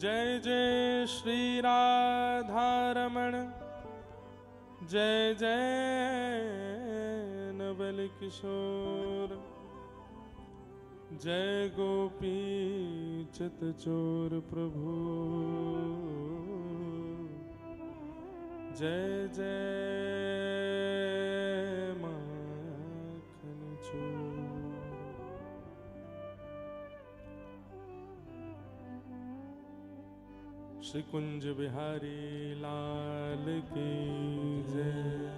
जय जय श्री राधारमण, जय जय नवल किशोर, जय गोपी चित चोर प्रभु, जय जय माखन चोर। श्री कुंज बिहारी लाल की जय।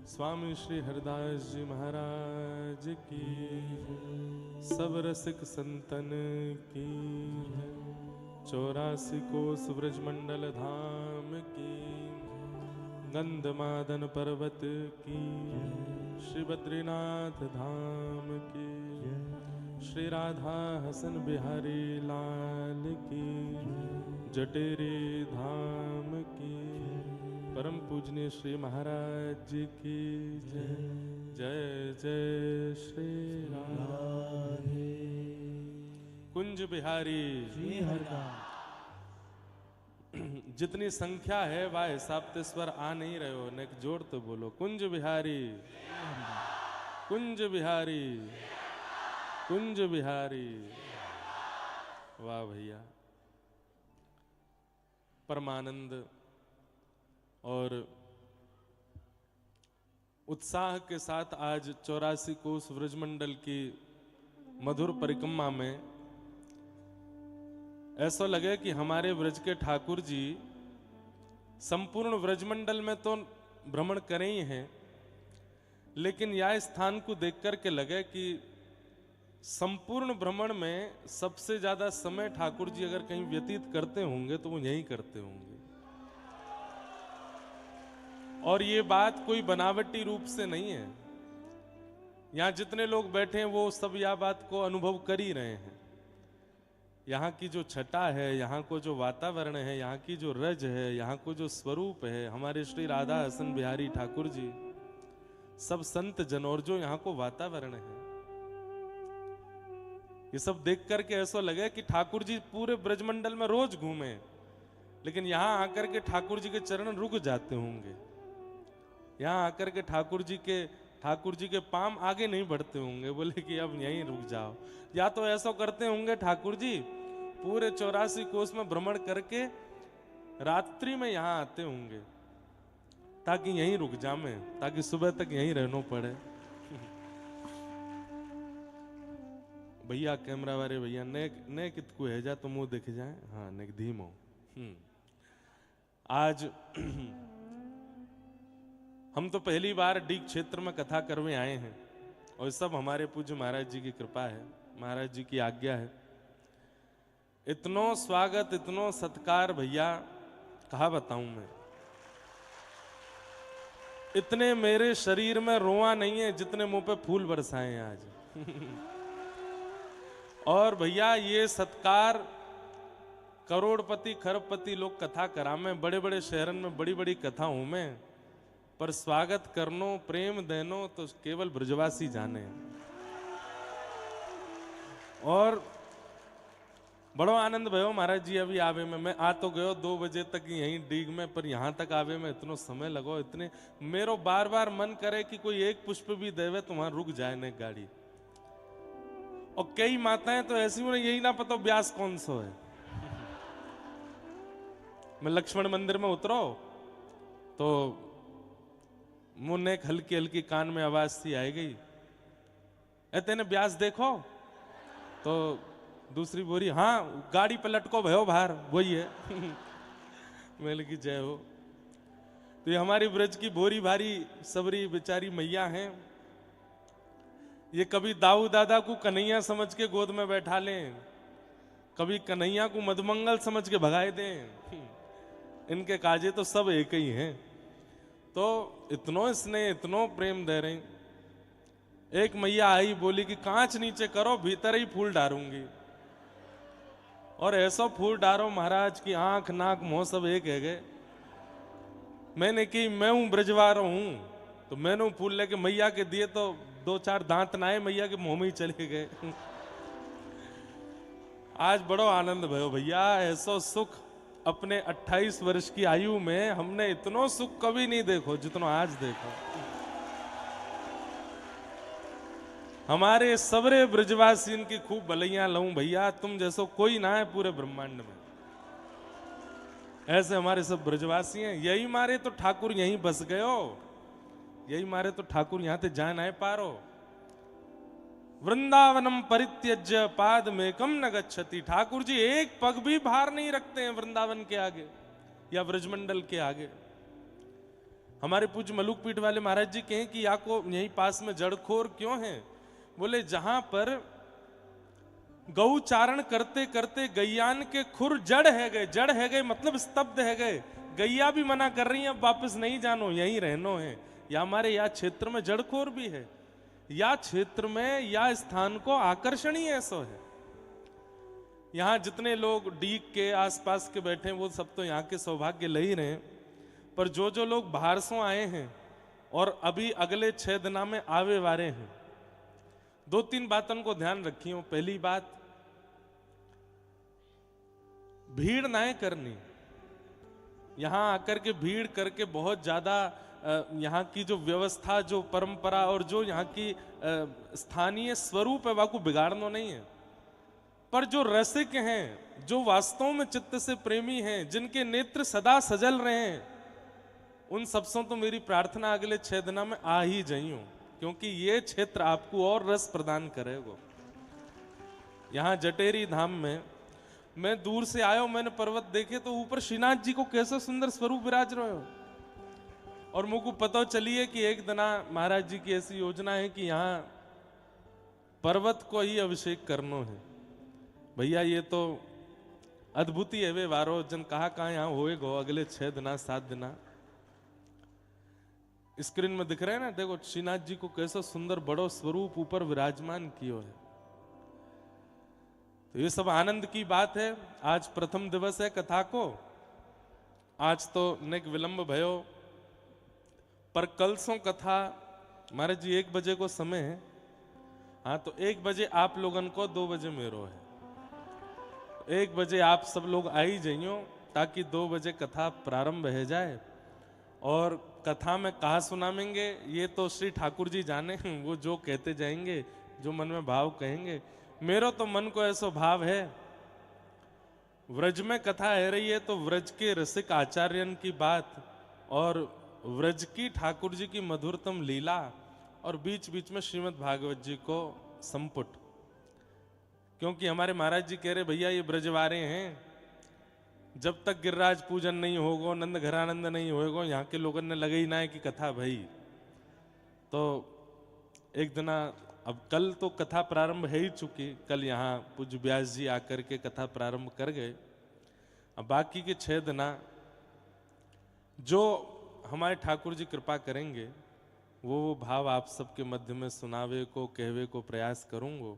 स्वामी श्री हरदास जी महाराज की, सब रसिक संतन की, 84 कोस ब्रजमंडल धाम की, गंधमादन पर्वत की, श्री बद्रीनाथ धाम की, श्री राधा हसन बिहारी लाल की, जटेरी धाम की, परम पूजनीय श्री महाराज जी की जय। जय जय श्री राधे। कुंज बिहारी श्री हरदास। जितनी संख्या है वह हिसाब से स्वर आ नहीं रहे हो, ने जोड़ तो बोलो। कुंज बिहारी, कुंज बिहारी, कुंज बिहारी। वाह भैया, परमानंद और उत्साह के साथ आज 84 कोस व्रजमंडल की मधुर परिक्रमा में ऐसा लगे कि हमारे व्रज के ठाकुर जी संपूर्ण व्रजमंडल में तो भ्रमण करे ही हैं, लेकिन यह स्थान को देखकर के लगे कि संपूर्ण भ्रमण में सबसे ज्यादा समय ठाकुर जी अगर कहीं व्यतीत करते होंगे तो वो यहीं करते होंगे। और ये बात कोई बनावटी रूप से नहीं है, यहां जितने लोग बैठे हैं वो सब यह बात को अनुभव कर ही रहे हैं। यहाँ की जो छटा है, यहाँ को जो वातावरण है, यहाँ की जो रज है, यहाँ को जो स्वरूप है, हमारे श्री राधा हसन बिहारी ठाकुर जी, सब संत जन और जो यहाँ को वातावरण है, ये सब देख करके ऐसा लगे कि ठाकुर जी पूरे ब्रजमंडल में रोज घूमे, लेकिन यहाँ आकर के ठाकुर जी के चरण रुक जाते होंगे। यहाँ आकर के ठाकुर जी के पाम आगे नहीं बढ़ते होंगे, बोले कि अब यहीं रुक जाओ। या तो ऐसा करते होंगे ठाकुर जी पूरे 84 कोस में भ्रमण करके रात्रि में यहाँ आते होंगे ताकि यहीं रुक जामे, ताकि सुबह तक यहीं रहना पड़े। भैया कैमरा वाले भैया ने कितकू है जा तो मुंह दिख जाए। हाँ ने धीमो। आज हम तो पहली बार डीग क्षेत्र में कथा करने आए हैं और सब हमारे पूज्य महाराज जी की कृपा है, महाराज जी की आज्ञा है। इतनो स्वागत, इतनो सत्कार भैया कहा बताऊं मैं। इतने मेरे शरीर में रोआ नहीं है जितने मुंह पे फूल बरसाए हैं आज। और भैया ये सत्कार करोड़पति खरबपति लोग कथा करा में, बड़े बड़े शहरन में बड़ी बड़ी कथा हूं मैं, पर स्वागत करनो प्रेम देनो तो केवल ब्रजवासी जाने। और बड़ो आनंद भयो महाराज जी अभी आवे में। मैं आ तो गयो 2 बजे तक यहीं डीग में, पर यहां तक आवे में इतनो समय लगो, इतने मेरो बार बार मन करे कि कोई एक पुष्प भी देवे तो वहां रुक जाए ने गाड़ी। और कई माताएं तो ऐसी उन्हें यही ना पता ब्यास कौन सो है। मैं लक्ष्मण मंदिर में उतरो तो मुन्ने हल्की हल्की कान में आवाज सी आई गई, ए तेने ब्यास देखो? तो दूसरी बोरी, हाँ गाड़ी पे लटको भयो बाहर, वही है। मैंने की जय हो। तो ये हमारी ब्रज की बोरी भारी सबरी बेचारी मैया हैं, ये कभी दाऊ दादा को कन्हैया समझ के गोद में बैठा लें, कभी कन्हैया को मधुमंगल समझ के भगाए दें। इनके काजे तो सब एक ही हैं। तो इतनो स्नेह, इतनो प्रेम दे रहे। एक मैया आई, बोली कि कांच नीचे करो, भीतर ही फूल डारूंगी। और ऐसा फूल डारो महाराज की आंख नाक मुंह सब एक है गए। मैंने की मैं हूं ब्रजवार हूं, तो मैंने फूल लेके मैया के दिए तो 2-4 दांत नाए मैया के मुंह में ही चले गए। आज बड़ो आनंद भयो भैया, ऐसो सुख अपने 28 वर्ष की आयु में हमने इतनो सुख कभी नहीं देखो जितनो आज देखो। हमारे सबरे ब्रजवासी की खूब भलैया लऊं भैया, तुम जैसो कोई ना है पूरे ब्रह्मांड में। ऐसे हमारे सब ब्रजवासी हैं, यही मारे तो ठाकुर यहीं बस गयो, यही मारे तो ठाकुर यहां ते जा ना पारो। वृंदावनम परित्यज्य पाद में कम न गच्छति। ठाकुर जी एक पग भी भार नहीं रखते हैं वृंदावन के आगे या ब्रजमंडल के आगे। हमारे पूज्य मलुक पीठ वाले महाराज जी कहें कि या को यहीं पास में जड़खोर क्यों है? बोले जहां पर गौ चारण करते करते गैयान के खुर जड़ है गए, जड़ है गए मतलब स्तब्ध है गए। गैया भी मना कर रही है अब वापस नहीं जानो, यहीं रहनो है। या हमारे या क्षेत्र में जड़खोर भी है, या क्षेत्र में या स्थान को आकर्षण ही ऐसा है। यहां जितने लोग डीग के आसपास के बैठे हैं वो सब तो यहाँ के सौभाग्य ले ही रहे हैं, पर जो जो लोग बाहर से आए हैं और अभी अगले 6 दिना में आवे वाले हैं, 2-3 बातों को ध्यान रखियो। पहली बात, भीड़ ना करनी। यहां आकर के भीड़ करके बहुत ज्यादा यहाँ की जो व्यवस्था, जो परंपरा और जो यहाँ की स्थानीय स्वरूप है वाको बिगाड़ना नहीं है। पर जो रसिक हैं, जो वास्तव में चित्त से प्रेमी हैं, जिनके नेत्र सदा सजल रहे हैं, उन सबसे तो मेरी प्रार्थना अगले 6 दिना में आ ही जाइयो, क्योंकि ये क्षेत्र आपको और रस प्रदान करेगा। यहाँ जटेरी धाम में मैं दूर से आया, मैंने पर्वत देखे तो ऊपर श्रीनाथ जी को कैसा सुंदर स्वरूप विराज रहे हो। और मुझको पता चलिए कि एक दिना महाराज जी की ऐसी योजना है कि यहाँ पर्वत को ही अभिषेक करना है। भैया ये तो अद्भुत ही है वे वारो जन कहा यहाँ होएगो अगले 6 दिना 7 दिना। स्क्रीन में दिख रहे हैं ना, देखो श्रीनाथ जी को कैसा सुंदर बड़ो स्वरूप ऊपर विराजमान कियो है। तो ये सब आनंद की बात है। आज प्रथम दिवस है कथा को। आज तो नेक विलंब भयो, पर कल सो कथा महाराज जी 1 बजे को समय है। हाँ तो 1 बजे आप लोगन को 2 बजे मेरो है। 1 बजे आप सब लोग आ ही जाइयो ताकि 2 बजे कथा प्रारंभ हो जाए। और कथा में कहा सुनामेंगे ये तो श्री ठाकुर जी जाने, वो जो कहते जाएंगे, जो मन में भाव कहेंगे। मेरो तो मन को ऐसा भाव है, व्रज में कथा है रही है तो व्रज के रसिक आचार्यन की बात और व्रज की ठाकुर जी की मधुरतम लीला और बीच बीच में श्रीमद् भागवत जी को संपुट। क्योंकि हमारे महाराज जी कह रहे भैया ये ब्रजवारे हैं, जब तक गिरिराज पूजन नहीं होगा, नंद घरानंद नहीं होगा, यहाँ के लोगों ने लगे ही ना है कि कथा भाई। तो एक दिना, अब कल तो कथा प्रारंभ है ही चुकी, कल यहाँ पूज्य व्यास जी आकर के कथा प्रारंभ कर गए। अब बाकी के 6 दिना जो हमारे ठाकुर जी कृपा करेंगे वो भाव आप सबके मध्य में सुनावे को कहवे को प्रयास करूंगा।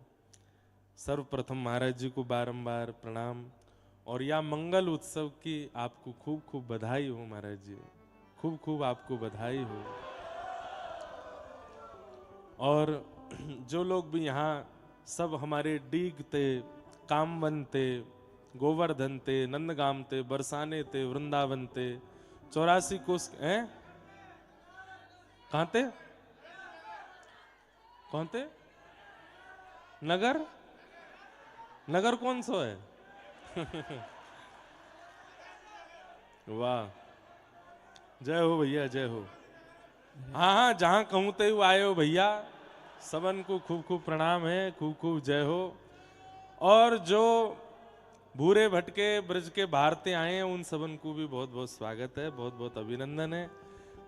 सर्वप्रथम महाराज जी को बारंबार प्रणाम और या मंगल उत्सव की आपको खूब खूब बधाई हो। महाराज जी खूब खूब आपको बधाई हो। और जो लोग भी यहाँ सब हमारे डीग ते, कामवन ते, गोवर्धन ते, नंदगाम ते, बरसाने ते, वृंदावन ते, 84 कोस हैं, कहाँ थे? कौन थे? नगर? नगर कौन सा है? वाह, जय हो भैया, जय हो। हाँ हाँ, जहां कहूं ते आए हो भैया, सबन को खूब खूब प्रणाम है, खूब खूब जय हो। और जो भूरे भटके ब्रज के भारते आए हैं उन सबन को भी बहुत बहुत स्वागत है, बहुत बहुत अभिनंदन है।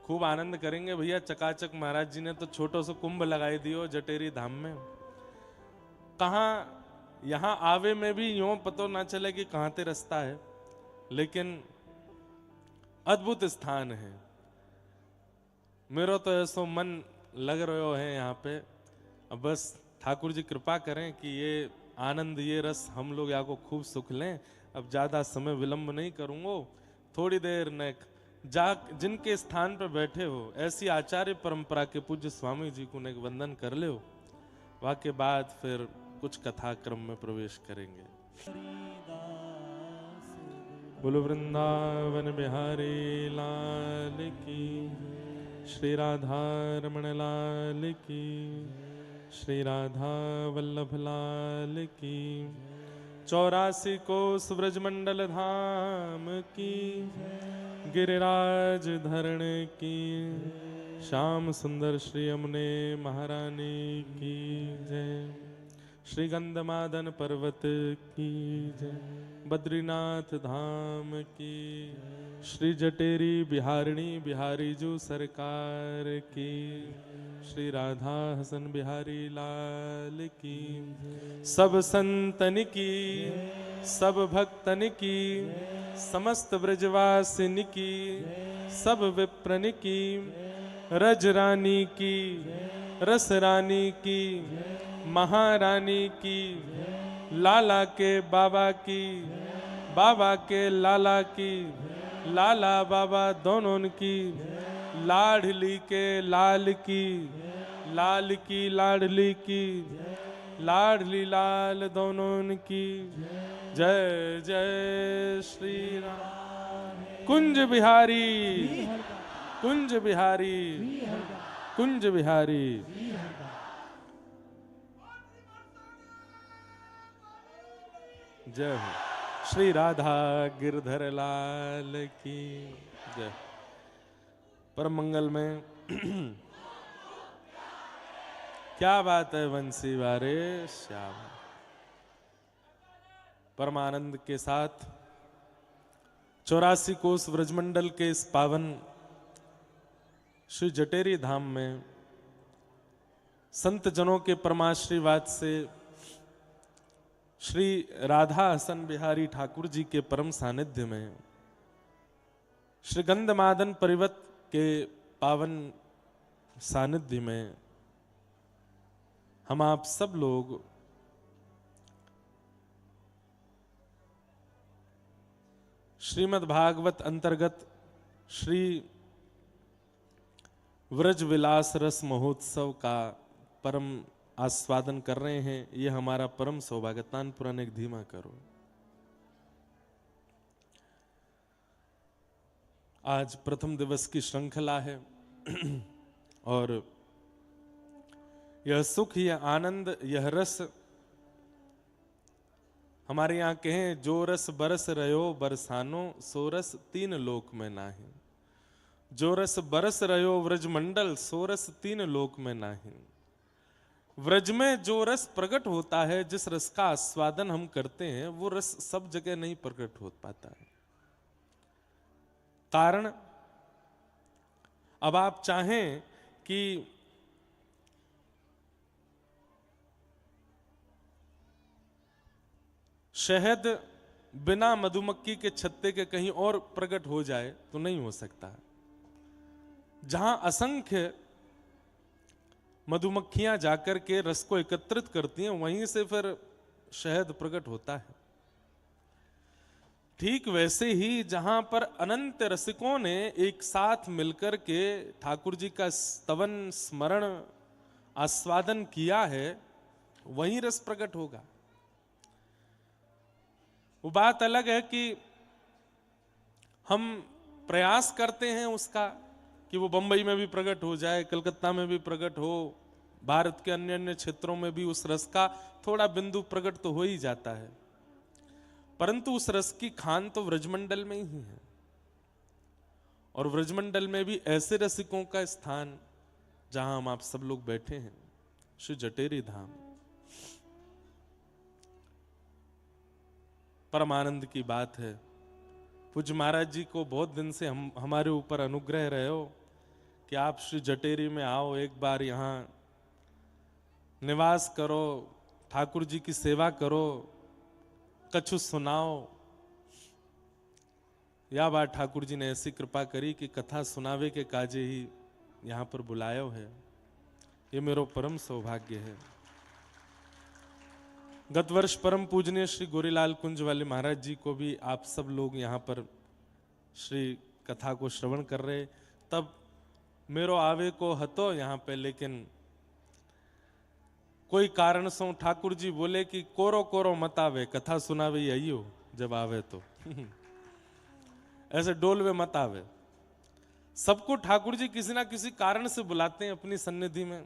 खूब आनंद करेंगे भैया। चकाचक महाराज जी ने तो छोटो सा कुंभ लगाई दियो जटेरी धाम में। कहाँ यहाँ आवे में भी यूं पतो ना चले कि कहाँ ते रास्ता है, लेकिन अद्भुत स्थान है। मेरा तो ऐसो मन लग रहे है यहाँ पे। अब बस ठाकुर जी कृपा करें कि ये आनंद, ये रस हम लोग यहाँ को खूब सुख लें। अब ज्यादा समय विलंब नहीं करूंगा, थोड़ी देर ने जिनके स्थान पर बैठे हो ऐसी आचार्य परंपरा के पूज्य स्वामी जी को एक वंदन कर ले, वहाँ के बाद फिर कुछ कथा क्रम में प्रवेश करेंगे। बोलो वृंदावन बिहारी लाल की, श्री राधा रमण लाल की, श्री राधा वल्लभ लाल की, 84 कोस ब्रजमंडल धाम की, गिरिराज धरण की, श्याम सुंदर श्री यमुने महारानी की जय। श्री गंधमादन पर्वत की जय। बद्रीनाथ धाम की, श्री जटेरी बिहारिणी बिहारी जू सरकार की, श्री राधा हसन बिहारी लाल की, सब संतन की, सब भक्तन की, समस्त ब्रजवासिन की, सब विप्रन की, रज रानी की, रस रानी की, महारानी की, लाला के बाबा की, बाबा के लाला की, लाला बाबा दोनों की, लाडली के लाल की, लाल की लाडली की, लाडली लाल दोनों की जय जय श्री राम। कुंज बिहारी, कुंज बिहारी, कुंज बिहारी। जय हो। श्री राधा गिरधर लाल की जय। परम मंगल में क्या बात है वंशी वारे श्याम। परमानंद के साथ 84 कोस व्रजमंडल के इस पावन श्री जटेरी धाम में संत जनों के परमाशीर्वाद से श्री राधा हसन बिहारी ठाकुर जी के परम सानिध्य में श्री गंधमादन परिवत के पावन सानिध्य में हम आप सब लोग श्रीमद् भागवत अंतर्गत श्री व्रज विलास रस महोत्सव का परम आस्वादन कर रहे हैं। ये हमारा परम सौभाग्य। तानपुरा ने एक धीमा करो। आज प्रथम दिवस की श्रृंखला है और यह सुख, यह आनंद, यह रस हमारे यहाँ कहें जो रस बरस रहो बरसानो सो रस तीन लोक में नाही। जो रस बरस रहो व्रजमंडल सो रस तीन लोक में नाही। व्रज में जो रस प्रकट होता है, जिस रस का आस्वादन हम करते हैं, वो रस सब जगह नहीं प्रकट हो पाता है। कारण अब आप चाहें कि शहद बिना मधुमक्खी के छत्ते के कहीं और प्रकट हो जाए तो नहीं हो सकता। जहां असंख्य मधुमक्खियां जाकर के रस को एकत्रित करती हैं, वहीं से फिर शहद प्रकट होता है। ठीक वैसे ही जहां पर अनंत रसिकों ने एक साथ मिलकर के ठाकुर जी का स्तवन स्मरण आस्वादन किया है, वहीं रस प्रकट होगा। वो बात अलग है कि हम प्रयास करते हैं उसका कि वो बंबई में भी प्रकट हो जाए, कलकत्ता में भी प्रकट हो, भारत के अन्य अन्य क्षेत्रों में भी उस रस का थोड़ा बिंदु प्रकट तो हो ही जाता है, परंतु उस रस की खान तो व्रजमंडल में ही है। और व्रजमंडल में भी ऐसे रसिकों का स्थान जहां हम आप सब लोग बैठे हैं, श्री जटेरी धाम। परमानंद की बात है। पूज्य महाराज जी को बहुत दिन से हमारे ऊपर अनुग्रह रहे हो कि आप श्री जटेरी में आओ, एक बार यहाँ निवास करो, ठाकुर जी की सेवा करो, कछु सुनाओ। या बार ठाकुर जी ने ऐसी कृपा करी कि कथा सुनावे के काजे ही यहाँ पर बुलायो है। ये मेरो परम सौभाग्य है। गत वर्ष परम पूजनीय श्री गोरीलाल कुंज वाले महाराज जी को भी आप सब लोग यहाँ पर श्री कथा को श्रवण कर रहे, तब मेरो आवे को हतो यहाँ पे, लेकिन कोई कारण सो ठाकुर जी बोले कि कोरो कोरो मत आवे, कथा सुनावे आइयो जब आवे तो ऐसे डोलवे मत आवे। सबको ठाकुर जी किसी ना किसी कारण से बुलाते हैं अपनी सन्निधि में।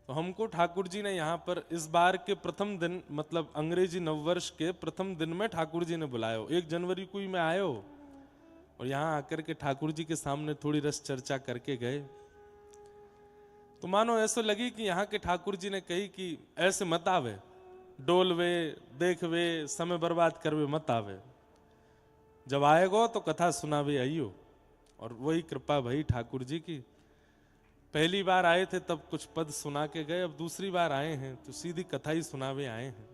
तो हमको ठाकुर जी ने यहाँ पर इस बार के प्रथम दिन, मतलब अंग्रेजी नववर्ष के प्रथम दिन में ठाकुर जी ने बुलाया। 1 जनवरी को ही मैं आयो और यहाँ आकर के ठाकुर जी के सामने थोड़ी रस चर्चा करके गए। तो मानो ऐसा लगी कि यहाँ के ठाकुर जी ने कही कि ऐसे मत आवे, डोलवे देखवे समय बर्बाद करवे मत आवे, जब आएगो तो कथा सुनावे आइयो। और वही कृपा भई ठाकुर जी की। पहली बार आए थे तब कुछ पद सुना के गए, अब दूसरी बार आए हैं तो सीधी कथा ही सुनावे आए हैं।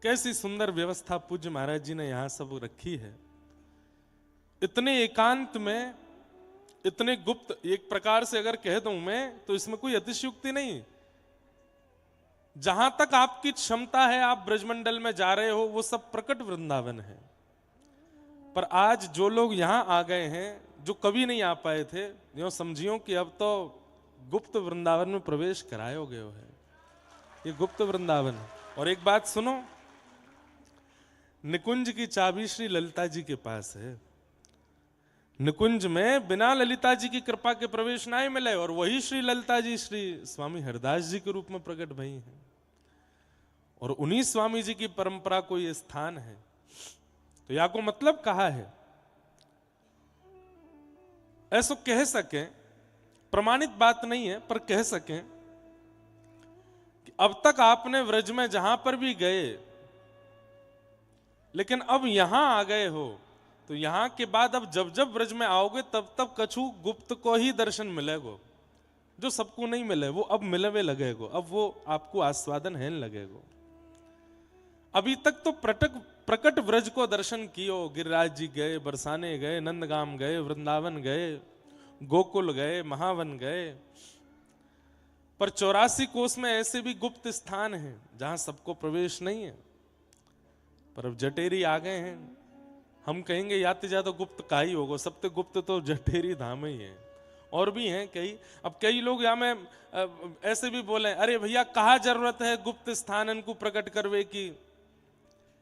कैसी सुंदर व्यवस्था पूज्य महाराज जी ने यहां सब रखी है। इतने एकांत में, इतने गुप्त, एक प्रकार से अगर कह दूं मैं तो इसमें कोई अतिशयोक्ति नहीं। जहां तक आपकी क्षमता है आप ब्रजमंडल में जा रहे हो वो सब प्रकट वृंदावन है। पर आज जो लोग यहां आ गए हैं, जो कभी नहीं आ पाए थे, यो समझियो कि अब तो गुप्त वृंदावन में प्रवेश करायो गयो है। ये गुप्त वृंदावन है। और एक बात सुनो, निकुंज की चाबी श्री ललिता जी के पास है। निकुंज में बिना ललिता जी की कृपा के प्रवेश नहीं मिले, और वही श्री ललिता जी श्री स्वामी हरदास जी के रूप में प्रकट भई हैं। और उन्हीं स्वामी जी की परंपरा को ये स्थान है। तो या को मतलब कहा है, ऐसो कह सके, प्रमाणित बात नहीं है पर कह सके कि अब तक आपने व्रज में जहां पर भी गए, लेकिन अब यहां आ गए हो तो यहां के बाद अब जब जब व्रज में आओगे तब तब कछु गुप्त को ही दर्शन मिलेगो, जो सबको नहीं मिले वो अब मिलवे लगेगो, अब वो आपको आस्वादन है लगेगो। अभी तक तो प्रकट व्रज को दर्शन कियो, गिरिराज जी गए, बरसाने गए, नंदगाम गए, वृंदावन गए, गोकुल गए, महावन गए, पर 84 कोस में ऐसे भी गुप्त स्थान हैं जहां सबको प्रवेश नहीं है। पर अब जटेरी आ गए हैं, हम कहेंगे याते ज्यादा गुप्त का ही होगा, सबसे गुप्त तो जटेरी धाम ही है। और भी हैं कई। अब कई लोग यहाँ में ऐसे भी बोले, अरे भैया कहाँ जरूरत है गुप्त स्थान इनको प्रकट करवे की,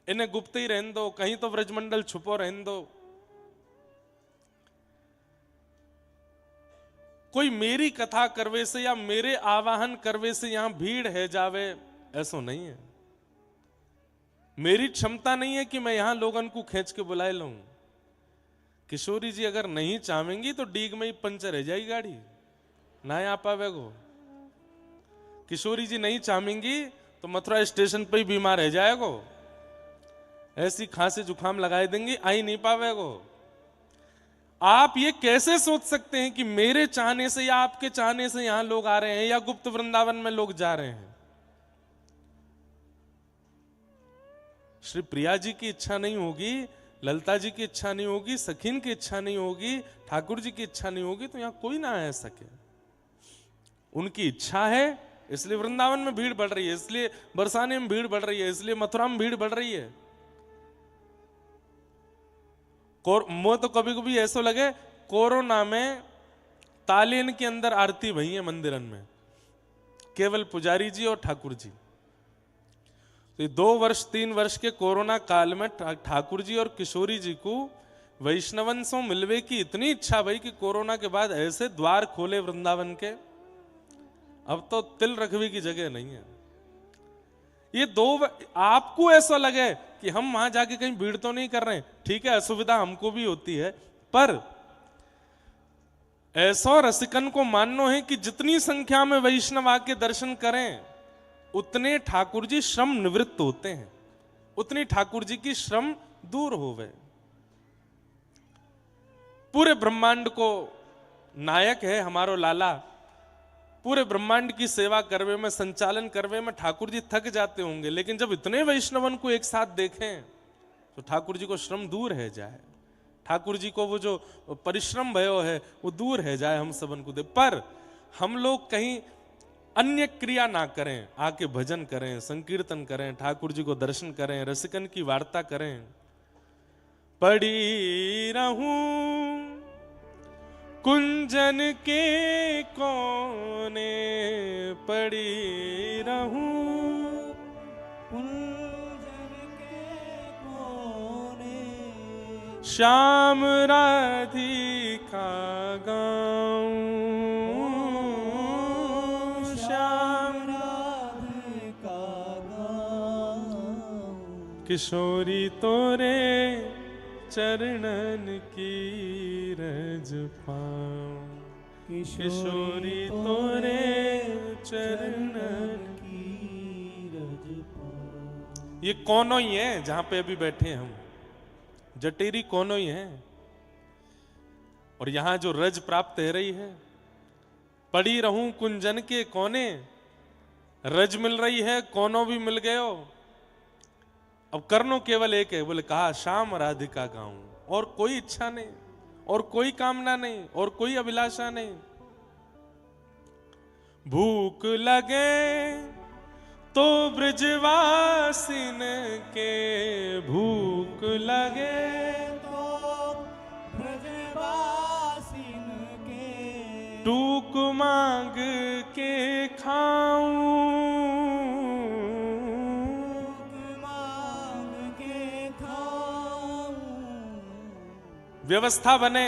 इन्हें गुप्त ही रहने दो, कहीं तो व्रजमंडल छुपो रहने दो। कोई मेरी कथा करवे से या मेरे आवाहन करवे से यहां भीड़ है जावे, ऐसा नहीं है। मेरी क्षमता नहीं है कि मैं यहां लोगन को खींच के बुलाए लूं। किशोरी जी अगर नहीं चाहेंगी तो डीग में ही पंचर रह जाएगी गाड़ी, ना आ पावेगो। किशोरी जी नहीं चाहेंगी तो मथुरा स्टेशन पे ही बीमार रह जाएगो, ऐसी खांसी जुकाम लगाए देंगी, आई नहीं पावेगो। आप ये कैसे सोच सकते हैं कि मेरे चाहने से या आपके चाहने से यहां लोग आ रहे हैं या गुप्त वृंदावन में लोग जा रहे हैं? श्री प्रिया जी की इच्छा नहीं होगी, ललिता जी की इच्छा नहीं होगी, सखीन की इच्छा नहीं होगी, ठाकुर जी की इच्छा नहीं होगी तो यहां कोई ना आ सके। उनकी इच्छा है इसलिए वृंदावन में भीड़ बढ़ रही है, इसलिए बरसाने में भीड़ बढ़ रही है, इसलिए मथुरा में भीड़ बढ़ रही है। मुझे तो कभी कभी ऐसा लगे कोरोना में तालीन के अंदर आरती भई है मंदिरन में, केवल पुजारी जी और ठाकुर जी। तो 2 वर्ष 3 वर्ष के कोरोना काल में ठाकुर जी और किशोरी जी को वैष्णवन से मिलवे की इतनी इच्छा भई कि कोरोना के बाद ऐसे द्वार खोले वृंदावन के, अब तो तिल रखवी की जगह नहीं है। ये आपको ऐसा लगे कि हम वहां जाके कहीं भीड़ तो नहीं कर रहे हैं, ठीक है असुविधा हमको भी होती है, पर ऐसा रसिकन को मानना है कि जितनी संख्या में वैष्णव आके दर्शन करें उतने ठाकुर जी श्रम निवृत्त होते हैं, उतनी ठाकुर जी की श्रम दूर होवे। पूरे ब्रह्मांड को नायक है हमारो लाला, पूरे ब्रह्मांड की सेवा करवे में, संचालन करवे में ठाकुर जी थक जाते होंगे, लेकिन जब इतने वैष्णवन को एक साथ देखें तो ठाकुर जी को श्रम दूर है जाए, ठाकुर जी को वो जो परिश्रम भयो है वो दूर है जाए हम सबन को दे। पर हम लोग कहीं अन्य क्रिया ना करें, आके भजन करें, संकीर्तन करें, ठाकुर जी को दर्शन करें, रसिकन की वार्ता करें। पड़ी रहूं कुंजन के कोने पड़ी रहूं, कुंजन के कोने श्याम राधिका गाऊं, श्याम राधिका गाऊं, किशोरी तोरे चरणन की रज पाऊं, किशोरी तोरे चरणन की रज पाऊं। ये कोनों ही है जहां पे अभी बैठे हैं हम, जटेरी कोनों ही है। और यहां जो रज प्राप्त है रही है, पड़ी रहूं कुंजन के कोने, रज मिल रही है, कोनों भी मिल गए हो। अब करनो केवल एक है, बोले कहा श्याम राधिका गाऊं, और कोई इच्छा नहीं, और कोई कामना नहीं, और कोई अभिलाषा नहीं। भूख लगे तो ब्रजवासिन के, भूख लगे तो ब्रजवासिन के, टूक मांग के खाऊं, मांग के खाऊं। व्यवस्था बने,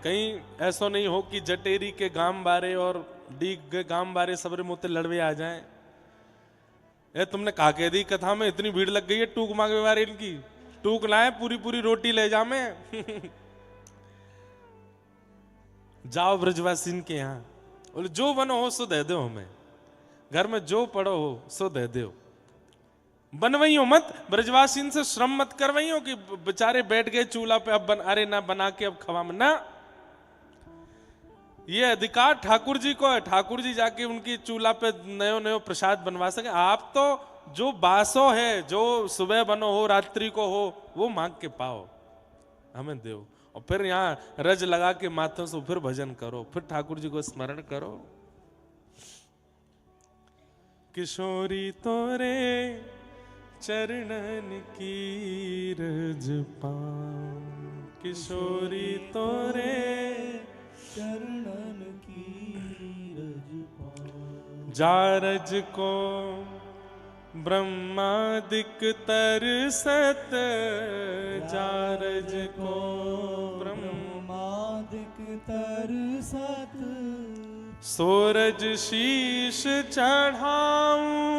कहीं ऐसा नहीं हो कि जटेरी के गांव बारे और डीग के गांव बारे सबरे मुँह लड़वे आ जाएं। ये तुमने कहा कह दी कथा में इतनी भीड़ लग गई है टूक मांगे बारे इनकी, टूक लाए पूरी पूरी रोटी ले जा मैं जाओ ब्रजवासिन के यहाँ, बोले जो बनो हो सो दे दो हमें, घर में जो पड़ो हो सो दे दो, बनवई हो मत, ब्रजवासिन से श्रम मत करवई हो कि बेचारे बैठ गए चूल्हा पे, अब अरे ना बना के अब खवा में ना। ये अधिकार ठाकुर जी को है, ठाकुर जी जाके उनकी चूल्हा पे नयो नयो प्रसाद बनवा सके। आप तो जो बासो है, जो सुबह बनो हो रात्रि को हो, वो मांग के पाओ, हमें दो, और फिर यहाँ रज लगा के माथों से फिर भजन करो, फिर ठाकुर जी को स्मरण करो। किशोरी तोरे चरणन की रज पाऊं, किशोरी तोरे चरणन की रज पाऊं। जारज को ब्रह्मादिक तरसत, जारज को ब्रह्मादिक तरसत, सूरज शीश चढ़ाऊं,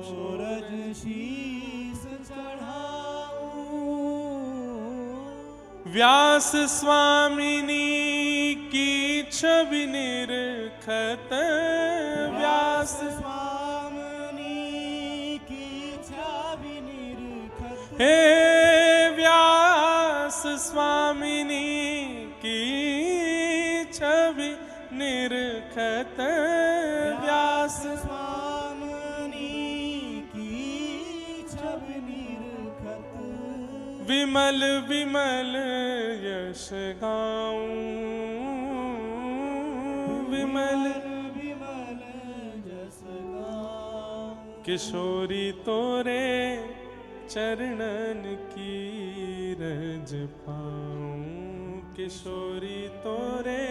सूरज शीस चढ़ाऊं। व्यास स्वामिनी की छवि निरखत, व्यास स्वामिनी की छवि निरखत, हे व्यास स्वामिनी की छवि निरखत, व्यास स्वामिनी की छवि निरखत, विमल विमल यश गाऊं, विमल विमल जस गाऊं। किशोरी तोरे चरणन की रज पाऊं, किशोरी तोरे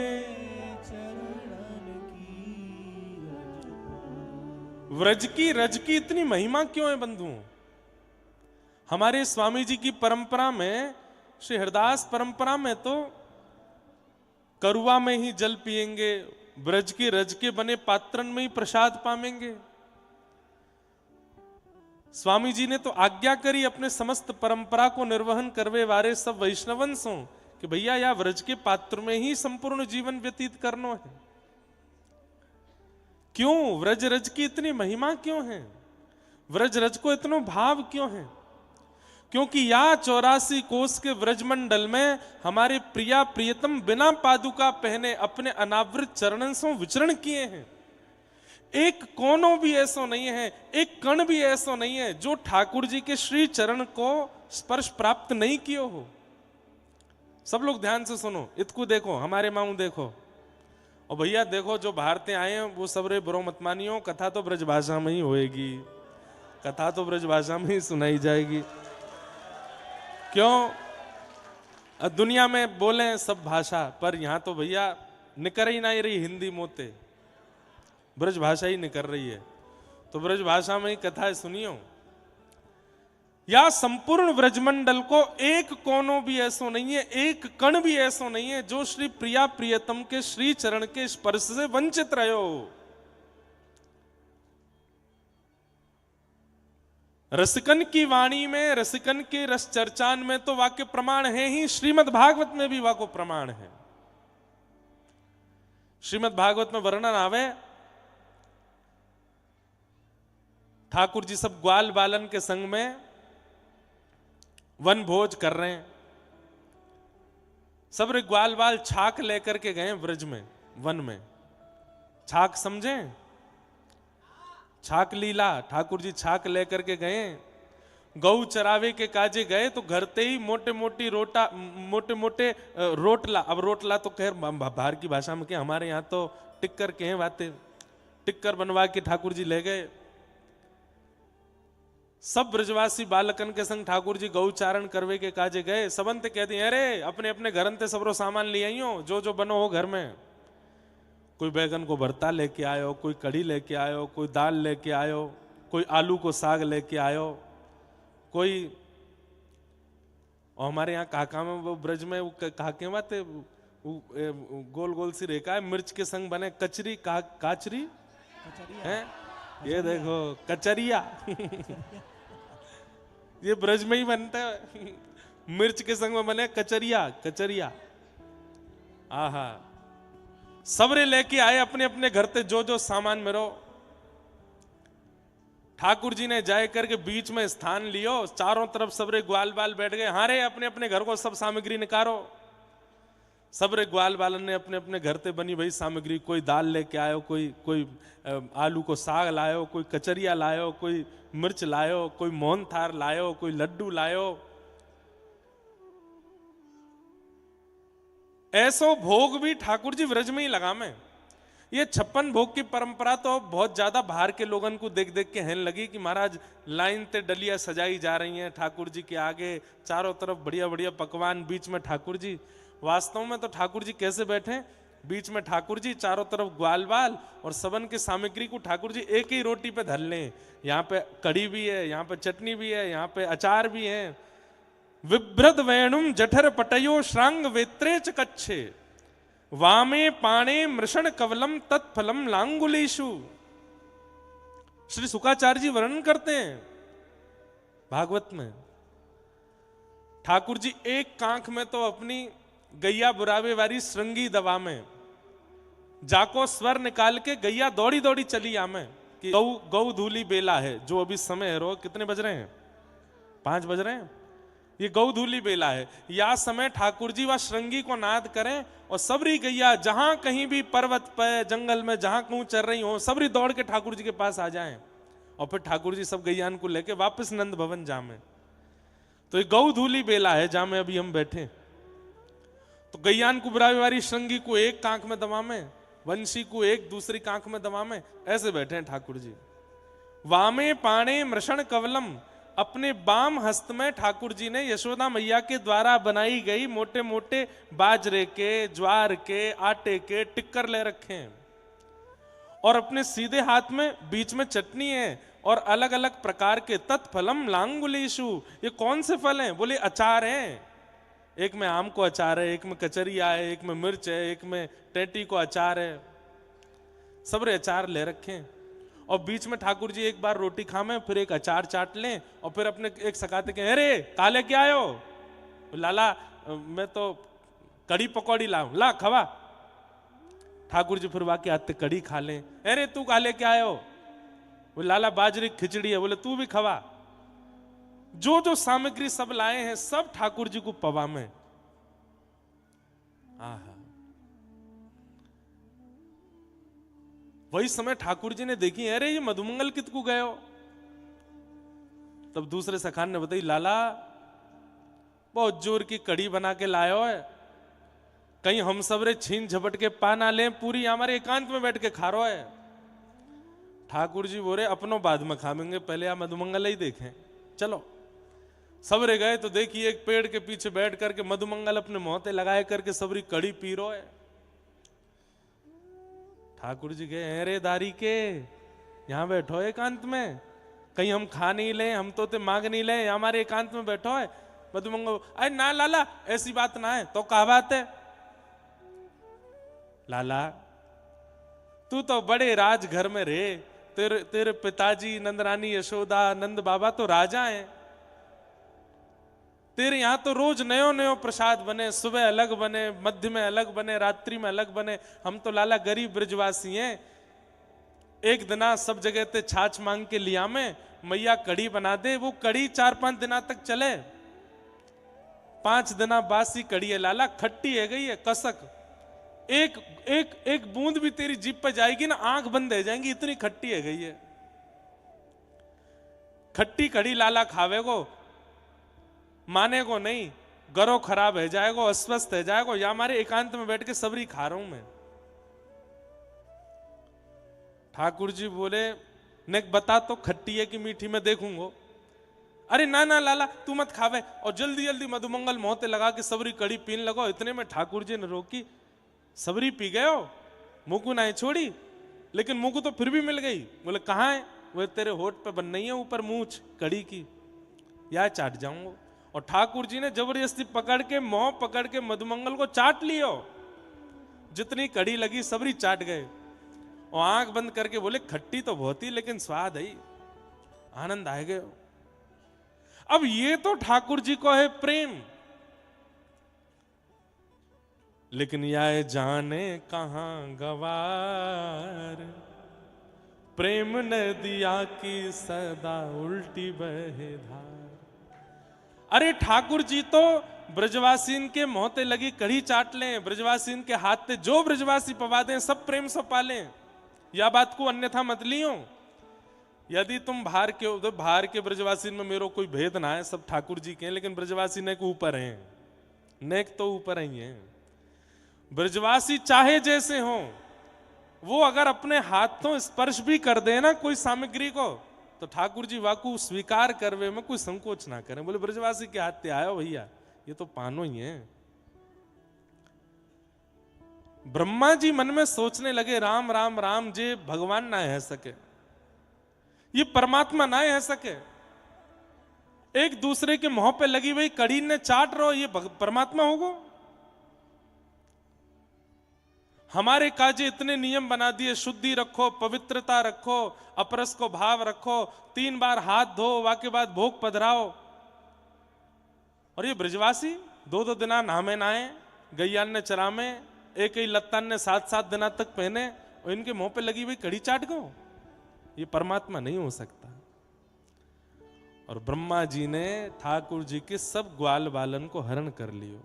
चरणन की रज पाऊं। व्रज की रज की इतनी महिमा क्यों है बंधु? हमारे स्वामी जी की परंपरा में, श्री हरदास परंपरा में तो करुआ में ही जल पिएंगे, ब्रज की रज के बने पात्रन में ही प्रसाद पावेंगे। स्वामी जी ने तो आज्ञा करी अपने समस्त परंपरा को निर्वहन करवे वारे सब वैष्णवंशों कि भैया या व्रज के पात्र में ही संपूर्ण जीवन व्यतीत करना है। क्यों व्रज रज की इतनी महिमा क्यों है? व्रज रज को इतना भाव क्यों है? क्योंकि या 84 कोस के व्रजमंडल में हमारे प्रिया प्रियतम बिना पादुका पहने अपने अनावृत चरणों से विचरण किए हैं। एक कोनों भी ऐसा नहीं है, एक कण भी ऐसा नहीं है जो ठाकुर जी के श्री चरण को स्पर्श प्राप्त नहीं किए हो। सब लोग ध्यान से सुनो, इतकू देखो, हमारे माऊ देखो, और भैया देखो जो भारते आए हैं वो सब रे बुरो मत मानियो, कथा तो ब्रजभाषा में ही होएगी, कथा तो ब्रजभाषा में ही सुनाई जाएगी। क्यों? दुनिया में बोले सब भाषा, पर यहां तो भैया निकर ही नहीं रही हिंदी मोते, ब्रज भाषा ही निकर रही है। तो ब्रज भाषा में ही कथा है, सुनियो। या संपूर्ण ब्रजमंडल को एक कोनों भी ऐसो नहीं है, एक कण भी ऐसो नहीं है जो श्री प्रिया प्रियतम के श्री चरण के स्पर्श से वंचित रहे हो। रसिकन की वाणी में, रसिकन के रस चर्चान में तो वाक्य प्रमाण है ही, श्रीमद् भागवत में भी वाक्य प्रमाण है। श्रीमद् भागवत में वर्णन आवे, ठाकुर जी सब ग्वाल बालन के संग में वन भोज कर रहे हैं। सब रे ग्वाल बाल छाक लेकर के गए ब्रज में, वन में। छाक समझे? छाक लीला, ठाकुर जी छाक लेकर के गए, गऊ चरावे के काजे गए तो घर ते ही मोटे मोटे रोटला। अब रोटला तो खैर बाहर की भाषा में क्या, हमारे यहाँ तो टिक्कर के हैं बातें। टिक्कर बनवा के ठाकुर जी ले गए। सब ब्रजवासी बालकन के संग ठाकुर जी गौचारण करवे के काजे गए। सबंत कहते हैं, अरे अपने अपने घरन ते सबरो सामान ले आइयो, जो जो बनो हो घर में। कोई बैगन को भरता लेके आयो, कोई कढ़ी लेके आयो, कोई दाल लेके आयो, कोई आलू को साग लेके आयो, कोई। और हमारे यहाँ काका में वो ब्रज में वो काके बाते गोल गोल सी रेखा है, मिर्च के संग बने कचरी, काचरी है, ये देखो कचरिया ये ब्रज में ही बनता है, मिर्च के संग में बने कचरिया, कचरिया। आहा, सबरे लेके आए अपने अपने घर से जो जो सामान मेरो। ठाकुर जी ने जाए करके बीच में स्थान लियो, चारों तरफ सबरे ग्वाल बाल बैठ गए। हारे अपने अपने घर को सब सामग्री निकालो। सबरे ग्वाल बालन ने अपने अपने घर से बनी भाई सामग्री, कोई दाल लेके आयो, कोई आलू को साग लायो, कोई कचरिया लायो, कोई मिर्च लायो, कोई मोहन थार लायो, कोई लड्डू लायो। ऐसो भोग भी ठाकुर जी व्रज में ही लगा में। ये 56 भोग की परंपरा तो बहुत ज्यादा बाहर के लोगन को देख देख के हेन लगी कि महाराज लाइन ते डलिया सजाई जा रही हैं ठाकुर जी के आगे, चारों तरफ बढ़िया बढ़िया पकवान, बीच में ठाकुर जी। वास्तव में तो ठाकुर जी कैसे बैठे? बीच में ठाकुर जी, चारों तरफ ग्वाल बाल, और सबन की सामग्री को ठाकुर जी एक ही रोटी पे धर लें। यहाँ पे कड़ी भी है, यहाँ पे चटनी भी है, यहाँ पे अचार भी है। विभ्रद वेणुम जठर पटयो श्रांग वेत्रे च कच्छे, वामे पाणे मृषण कवलम तत्फलम लांगुलेशु। श्री शुकाचार्य जी वर्णन करते हैं भागवत में, ठाकुर जी एक कांख में तो अपनी गैया बुरावे वाली श्रृंगी दवा में जाको स्वर निकाल के गैया दौड़ी दौड़ी चली आमे कि गौ धूली बेला है। जो अभी समय है, रो कितने बज रहे हैं? 5 बज रहे हैं। ये गौ धूली बेला है। या समय ठाकुर जी व श्रृंगी को नाद करें और सबरी गैया जहां कहीं भी पर्वत पे, जंगल में जहां कहूं चल रही हो, सबरी दौड़ के ठाकुर जी के पास आ जाएं और फिर ठाकुर जी सब गैयान को लेके वापस नंद भवन जामे। तो ये गौ धूली बेला है जहां में अभी हम बैठे। तो गैयान को बुरावी श्रृंगी को एक कांख में दबामे, वंशी को एक दूसरी कांख में दबामे, ऐसे बैठे हैं ठाकुर जी। वामे पाणे मृषण कवलम, अपने बाम हस्त में ठाकुर जी ने यशोदा मैया के द्वारा बनाई गई मोटे मोटे बाजरे के, ज्वार के, आटे के टिक्कर ले रखे हैं, और अपने सीधे हाथ में बीच में चटनी है और अलग अलग प्रकार के तत्फलम लांगुलेशु। ये कौन से फल हैं? बोले अचार हैं। एक में आम को अचार है, एक में कचरिया है, एक में मिर्च है, एक में टेटी को अचार है। सबरे अचार ले रखे हैं और बीच में ठाकुर जी एक बार रोटी खामें, फिर एक अचार चाट लें और फिर अपने एक सकाते के, अरे काले क्या आयो? लाला मैं तो कड़ी पकौड़ी लाऊं, ला खवा। ठाकुर जी फिर वाके आते कड़ी खा लें। अरे तू काले क्या आयो? वो लाला बाजरी खिचड़ी है, बोले तू भी खवा। जो जो सामग्री सब लाए हैं सब ठाकुर जी को पवा में। आहा, वही समय ठाकुर जी ने देखी, अरे ये मधुमंगल कितकू गए हो? तब दूसरे सखान ने बताई, लाला बहुत जोर की कड़ी बना के लायो है, कहीं हम सबरे छीन झपट के पा ना लें, पूरी हमारे एकांत में बैठ के खा रहा है। ठाकुर जी बोले अपनों बाद में खाएंगे, पहले आप मधुमंगल ही देखें। चलो सबरे गए तो देखिए एक पेड़ के पीछे बैठ करके मधुमंगल अपने मोहते लगाए करके सबरी कड़ी पी रो है। ठाकुर जी गए, अरे दारी के यहां बैठो एकांत में, कहीं हम खा नहीं ले, हम तो ते मांग नहीं ले, हमारे एकांत में बैठो है। मधुमंगल, अरे ना लाला ऐसी बात ना है। तो क्या बात है? लाला तू तो बड़े राज घर में रहे, तेरे तेरे पिताजी नंदरानी यशोदा नंद बाबा तो राजा हैं, तेरे यहां तो रोज नयो नयो प्रसाद बने, सुबह अलग बने, मध्य में अलग बने, रात्रि में अलग बने। हम तो लाला गरीब ब्रजवासी हैं, एक दिना सब जगह ते छाछ मांग के लिया में मैया कड़ी बना दे, वो कड़ी 4-5 दिना तक चले। 5 दिना बासी कड़ी है लाला, खट्टी है गई है कसक, एक एक एक बूंद भी तेरी जीभ पे जाएगी ना आंख बंद हो जाएंगी, इतनी खट्टी है गई है। खट्टी कड़ी लाला खावे को माने को नहीं, गरो खराब है जाएगो, अस्वस्थ है जाएगो, या हमारे एकांत में बैठ के सबरी खा रहा हूं मैं। ठाकुर जी बोले, ने बता तो खट्टी है कि मीठी, मैं देखूंगा। अरे ना ना लाला तू मत खावे, और जल्दी जल्दी मधुमंगल मोहते लगा के सबरी कड़ी पीने लगो। इतने में ठाकुर जी ने रोकी, सबरी पी गए हो, मुकु ना छोड़ी, लेकिन मुकु तो फिर भी मिल गई। बोले कहाँ है? वो तेरे होठ पे बन नहीं है ऊपर मूछ कड़ी की, या चाट जाऊंगा। और ठाकुर जी ने जबरदस्ती पकड़ के मोह पकड़ के मधुमंगल को चाट लियो, जितनी कड़ी लगी सबरी चाट गए। और आंख बंद करके बोले खट्टी तो बहुत ही, लेकिन स्वाद है, आनंद आ गए। अब ये तो ठाकुर जी को है प्रेम, लेकिन यह जाने कहां गवार, प्रेम नदिया की सदा उल्टी बहे धार। अरे ठाकुर जी तो ब्रजवासीन के मोहते लगी कड़ी चाट लें, ब्रजवासीन के हाथ से जो ब्रजवासी पवा दें सब प्रेम से पालें, या बात को अन्यथा मत लियो। यदि तुम बाहर के हो तो बाहर के ब्रजवासीन में मेरो कोई भेद ना है, सब ठाकुर जी के हैं, लेकिन ब्रजवासी नेक ऊपर हैं, नेक तो ऊपर ही हैं। ब्रजवासी चाहे जैसे हो, वो अगर अपने हाथों स्पर्श भी कर दे ना कोई सामग्री को, तो ठाकुर जी वाकू स्वीकार करवे में कोई संकोच ना करें। बोले ब्रजवासी के हाथ से आयो भैया, ये तो पानो ही है। ब्रह्मा जी मन में सोचने लगे, राम राम राम जे भगवान ना है सके, ये परमात्मा ना है सके, एक दूसरे के मुंह पे लगी हुई कड़ी ने चाट रहो, ये परमात्मा होगो। हमारे काजे इतने नियम बना दिए, शुद्धि रखो, पवित्रता रखो, अपरस को भाव रखो, 3 बार हाथ धो, वाके बाद भोग पधराओ। और ये ब्रजवासी 2-2 दिना नहामे नहाए, गैयान ने चरामे, एक ही लत्तान ने 7-7 दिना तक पहने, और इनके मुंह पे लगी हुई कड़ी चाट गो। ये परमात्मा नहीं हो सकता। और ब्रह्मा जी ने ठाकुर जी के सब ग्वाल बालन को हरण कर लियो,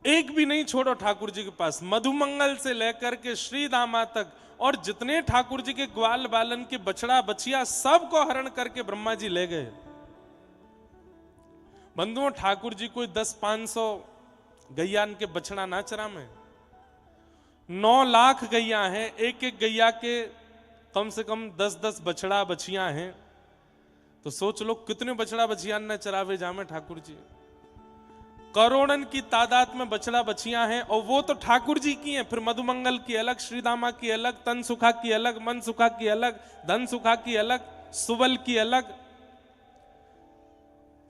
एक भी नहीं छोड़ो ठाकुर जी के पास, मधुमंगल से लेकर के श्रीदामा तक, और जितने ठाकुर जी के ग्वाल बालन के बछड़ा बछिया सबको हरण करके ब्रह्मा जी ले गए। बंधुओं, ठाकुर जी कोई 10-500 गैयान के बछड़ा ना चरा में, 9 लाख गैया हैं, एक एक गैया के कम से कम 10-10 बछड़ा बछिया हैं, तो सोच लो कितने बछड़ा बछिया न चरावे जामे ठाकुर जी। करोड़न की तादाद में बछड़ा बछिया हैं, और वो तो ठाकुर जी की हैं। फिर मधुमंगल की अलग, श्रीदामा की अलग, तन सुखा की अलग, मन सुखा की अलग, धन सुखा की अलग, सुबल की अलग।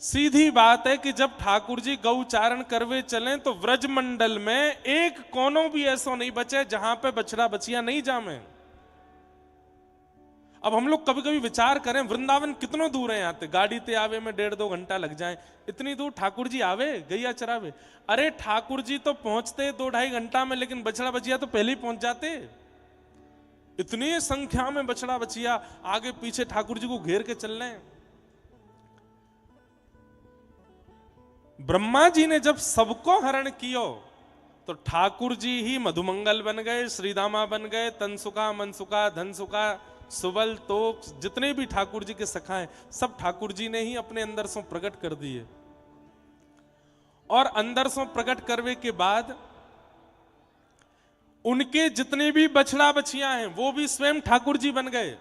सीधी बात है कि जब ठाकुर जी गौचारण करवे चलें तो व्रज मंडल में एक कोनों भी ऐसा नहीं बचे जहां पे बछड़ा बछिया नहीं जामे। अब हम लोग कभी कभी विचार करें, वृंदावन कितनों दूर है, यहाँ से गाड़ी ते आवे में 1.5-2 घंटा लग जाए, इतनी दूर ठाकुर जी आवे गैया चरावे। अरे ठाकुर जी तो पहुंचते 2-2.5 घंटा में, लेकिन बछड़ा बछिया तो पहले ही पहुंच जाते। इतनी संख्या में बछड़ा बछिया आगे पीछे ठाकुर जी को घेर के चल रहे हैं। ब्रह्मा जी ने जब सबको हरण कियो तो ठाकुर जी ही मधुमंगल बन गए, श्रीदामा बन गए, तनसुखा, मनसुखा, धनसुखा, सुबल, तोप, जितने भी ठाकुर जी के सखा हैं सब ठाकुर जी ने ही अपने अंदर से प्रकट कर दिए। और अंदर से प्रकट करने के बाद उनके जितने भी बछड़ा बछिया हैं वो भी स्वयं ठाकुर जी बन गए।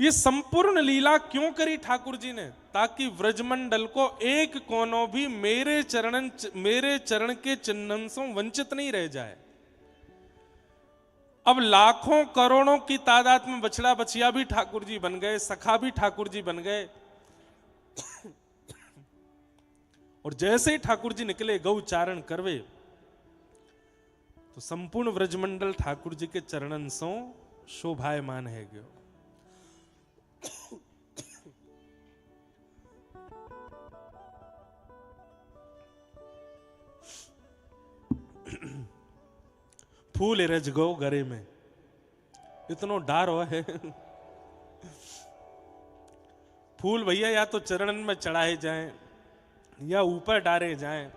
ये संपूर्ण लीला क्यों करी ठाकुर जी ने? ताकि व्रजमंडल को एक कोनों भी मेरे चरण के चिन्हन से वंचित नहीं रह जाए। अब लाखों करोड़ों की तादाद में बछड़ा बछिया भी ठाकुर जी बन गए, सखा भी ठाकुर जी बन गए। और जैसे ही ठाकुर जी निकले गौ चारण करवे, तो संपूर्ण व्रजमंडल ठाकुर जी के चरणन सो शोभायमान है गयो। फूल रज गो गरे में, इतनो डारो है। फूल भैया या तो चरणन में चढ़ाए जाएं या ऊपर डारे जाएं।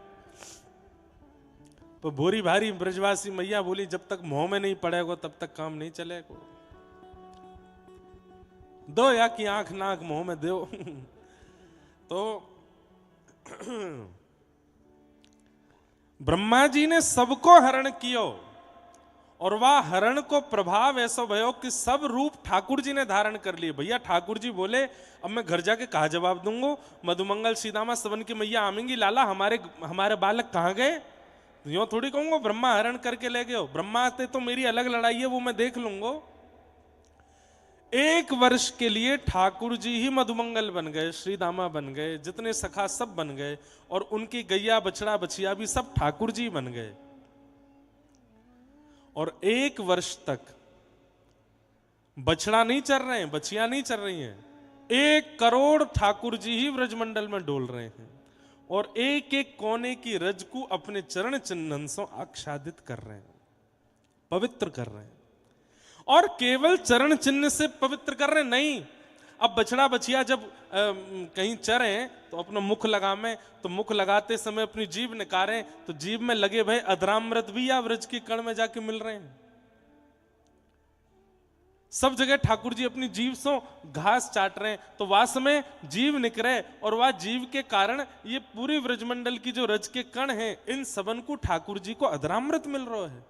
तो भोरी भारी ब्रजवासी मैया बोली जब तक मुंह में नहीं पड़ेगा तब तक काम नहीं चलेगा। दो या कि आंख नाक मुंह में दो। तो ब्रह्मा जी ने सबको हरण कियो, और वह हरण को प्रभाव ऐसा भयो कि सब रूप ठाकुर जी ने धारण कर लिए। भैया ठाकुर जी बोले अब मैं घर जाके कहा जवाब दूंगा, मधुमंगल सीदामा सवन की मैया आमेंगी, लाला हमारे बालक कहाँ गए? यो थोड़ी कहूंगा ब्रह्मा हरण करके ले गए हो। ब्रह्मा से तो मेरी अलग लड़ाई है, वो मैं देख लूंगा। 1 वर्ष के लिए ठाकुर जी ही मधुमंगल बन गए, श्री दामा बन गए, जितने सखा सब बन गए, और उनकी गैया बछड़ा बछिया भी सब ठाकुर जी बन गए। और 1 वर्ष तक बछड़ा नहीं चल रहे हैं, बछिया नहीं चल रही हैं, 1 करोड़ ठाकुर जी ही व्रजमंडल में डोल रहे हैं, और एक एक कोने की रज को अपने चरण चिन्हन से आच्छादित कर रहे हैं, पवित्र कर रहे हैं। और केवल चरण चिन्ह से पवित्र कर रहे नहीं, अब बछड़ा बछिया जब कहीं चरे तो अपना मुख लगावे, तो मुख लगाते समय अपनी जीभ निकारें, तो जीभ में लगे भय अधरामृत भी या व्रज के कण में जाके मिल रहे हैं। सब जगह ठाकुर जी अपनी जीभ से घास चाट रहे हैं, तो वास में जीव निकरे, और वह जीव के कारण ये पूरी व्रजमंडल की जो रज के कण हैं, इन सबन को ठाकुर जी को अधरामृत मिल रहा है।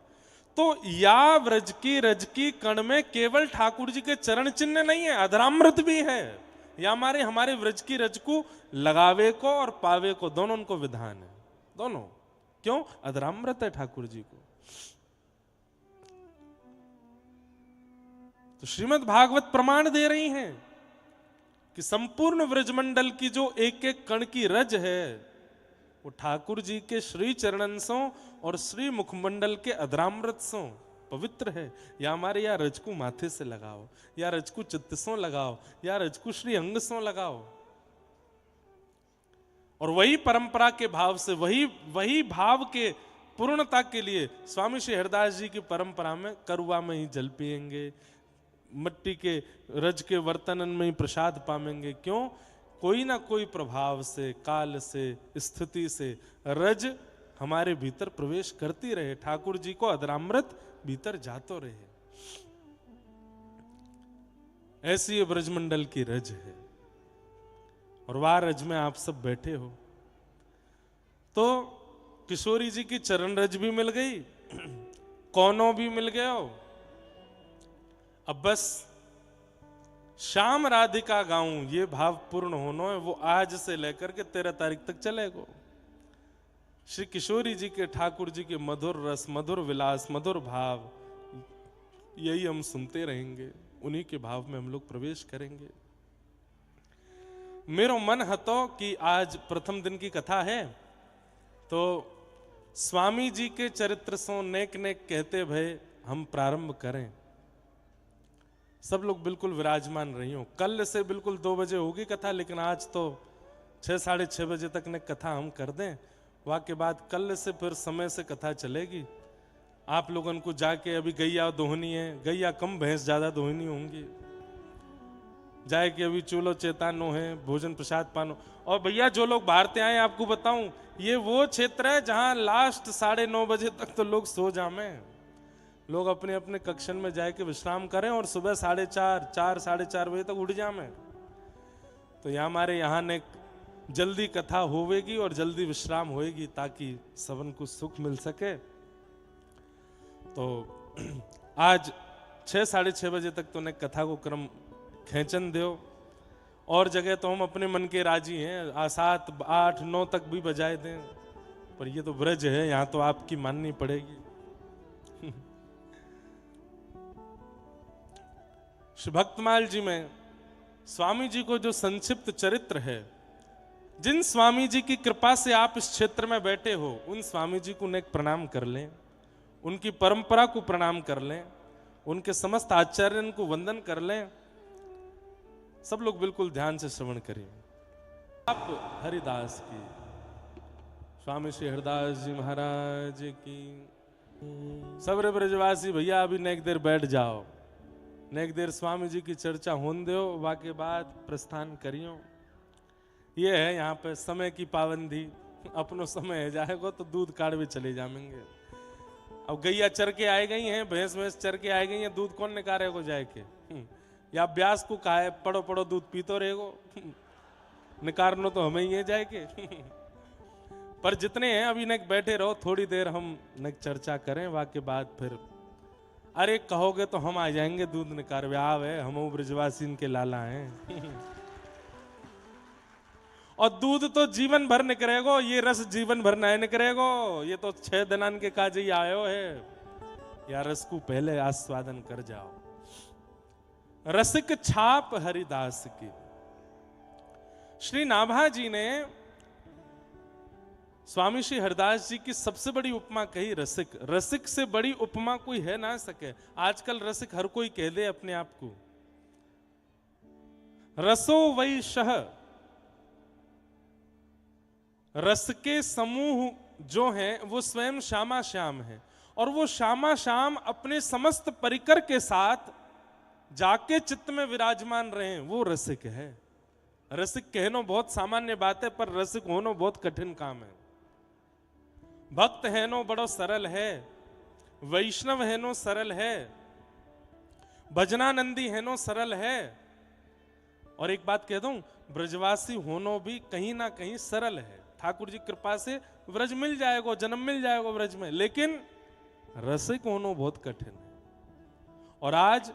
तो या व्रज की रज की कण में केवल ठाकुर जी के चरण चिन्ह नहीं है, अधरामृत भी है। या हमारे व्रज की रज को लगावे को और पावे को दोनों उनको विधान है, दोनों। क्यों? अधरामृत है ठाकुर जी को। तो श्रीमद् भागवत प्रमाण दे रही हैं कि संपूर्ण व्रजमंडल की जो एक एक कण की रज है, वो ठाकुर जी के श्री चरणन सो और श्री मुखमंडल के अधरामृत सो पवित्र है। या हमारे या रज को माथे से लगाओ, या रज को चित्त सो लगाओ, या रज को श्री अंग सो लगाओ। और वही परंपरा के भाव से, वही भाव के पूर्णता के लिए स्वामी श्री हरदास जी की परंपरा में करुआ में ही जल पिएंगे, मिट्टी के रज के वर्तनन में ही प्रसाद पाएंगे। क्यों? कोई ना कोई प्रभाव से, काल से, स्थिति से रज हमारे भीतर प्रवेश करती रहे, ठाकुर जी को अधरामृत भीतर जातो रहे। ऐसी ये ब्रजमंडल की रज है, और वह रज में आप सब बैठे हो। तो किशोरी जी की चरण रज भी मिल गई, कौनों भी मिल गए हो। अब बस श्याम राधिका गाऊं ये भाव पूर्ण होना है, वो आज से लेकर के 13 तारीख तक चलेगा। श्री किशोरी जी के, ठाकुर जी के मधुर रस, मधुर विलास, मधुर भाव, यही हम सुनते रहेंगे, उन्हीं के भाव में हम लोग प्रवेश करेंगे। मेरो मन हतो कि आज प्रथम दिन की कथा है, तो स्वामी जी के चरित्र सो नेक नेक कहते भय हम प्रारंभ करें। सब लोग बिल्कुल विराजमान रही हो। कल से बिल्कुल 2 बजे होगी कथा, लेकिन आज तो 6 साढ़े 6 बजे तक ने कथा हम कर दें। वहाँ के बाद कल से फिर समय से कथा चलेगी। आप लोगों को जाके अभी गैया दोहनी है, गैया कम भैंस ज्यादा दोहनी होंगी, जाए कि अभी चूलो चेतानो है, भोजन प्रसाद पानो। और भैया जो लोग बाहर से आए, आपको बताऊं ये वो क्षेत्र है जहां लास्ट 9:30 बजे तक तो लोग सो जामे, लोग अपने अपने कक्षन में जाके विश्राम करें, और सुबह 4:30 साढ़े 4 बजे तक उठ जामे। तो यहाँ हमारे यहाँ ने जल्दी कथा होवेगी और जल्दी विश्राम होएगी, ताकि सबन को सुख मिल सके। तो आज 6 साढ़े 6 बजे तक तो ने कथा को क्रम खेचन दो। और जगह तो हम अपने मन के राजी हैं, 7, 8, 9 तक भी बजाए दें, पर ये तो ब्रज है, यहां तो आपकी माननी पड़ेगी। श्री भक्तमाल जी में स्वामी जी को जो संक्षिप्त चरित्र है, जिन स्वामी जी की कृपा से आप इस क्षेत्र में बैठे हो, उन स्वामी जी को नेक प्रणाम कर लें, उनकी परंपरा को प्रणाम कर लें, उनके समस्त आचार्यों को वंदन कर लें। सब लोग बिल्कुल ध्यान से श्रवण करें। आप हरिदास की, स्वामी श्री हरिदास जी महाराज की। सबरे ब्रजवासी भैया अभी नेक देर बैठ जाओ, नेक देर स्वामी जी की चर्चा होने दो, वाके बाद प्रस्थान करियो। ये है यहाँ पे समय की पाबंदी। अपनो समय है जाएगा तो दूध काढ़वे चले जाएंगे। अब गैया चर के आए गई हैं, भैंस भैंस चर के आए गई हैं, दूध कौन निकाले को जाए के? या ब्यास को कहा है पड़ो पड़ो दूध पीतो रहेगो, निकारनो तो हमें ही है जाए के। पर जितने हैं अभी नेक बैठे रहो, थोड़ी देर हम नेक चर्चा करें, वाके बाद फिर अरे कहोगे तो हम आ जाएंगे दूध निकारवे। आवे हम ब्रजवासी इनके लाला हैं। और दूध तो जीवन भर निकलेगो, ये रस जीवन भर नहीं निकलेगो। ये तो 6 दिनान के काज ही आयो है, या रस को पहले आस्वादन कर जाओ। रसिक छाप हरिदास की। श्री नाभा जी ने स्वामी श्री हरिदास जी की सबसे बड़ी उपमा कही रसिक। रसिक से बड़ी उपमा कोई है ना सके। आजकल रसिक हर कोई कह दे अपने आप को। रसो वै शह, रस के समूह जो हैं वो स्वयं श्यामा श्याम है, और वो श्यामा श्याम अपने समस्त परिकर के साथ जाके चित्त में विराजमान रहे, वो रसिक है। रसिक कहनो बहुत सामान्य बात है, पर रसिक होनो बहुत कठिन काम है। भक्त है नो बड़ो सरल है, वैष्णव है नो सरल है, भजनानंदी है नो सरल है। और एक बात कह दूं, ब्रजवासी होनो भी कहीं ना कहीं सरल है। ठाकुर जी कृपा से व्रज मिल जाएगा, जन्म मिल जाएगा व्रज में, लेकिन रसिक होनो बहुत कठिन है। और आज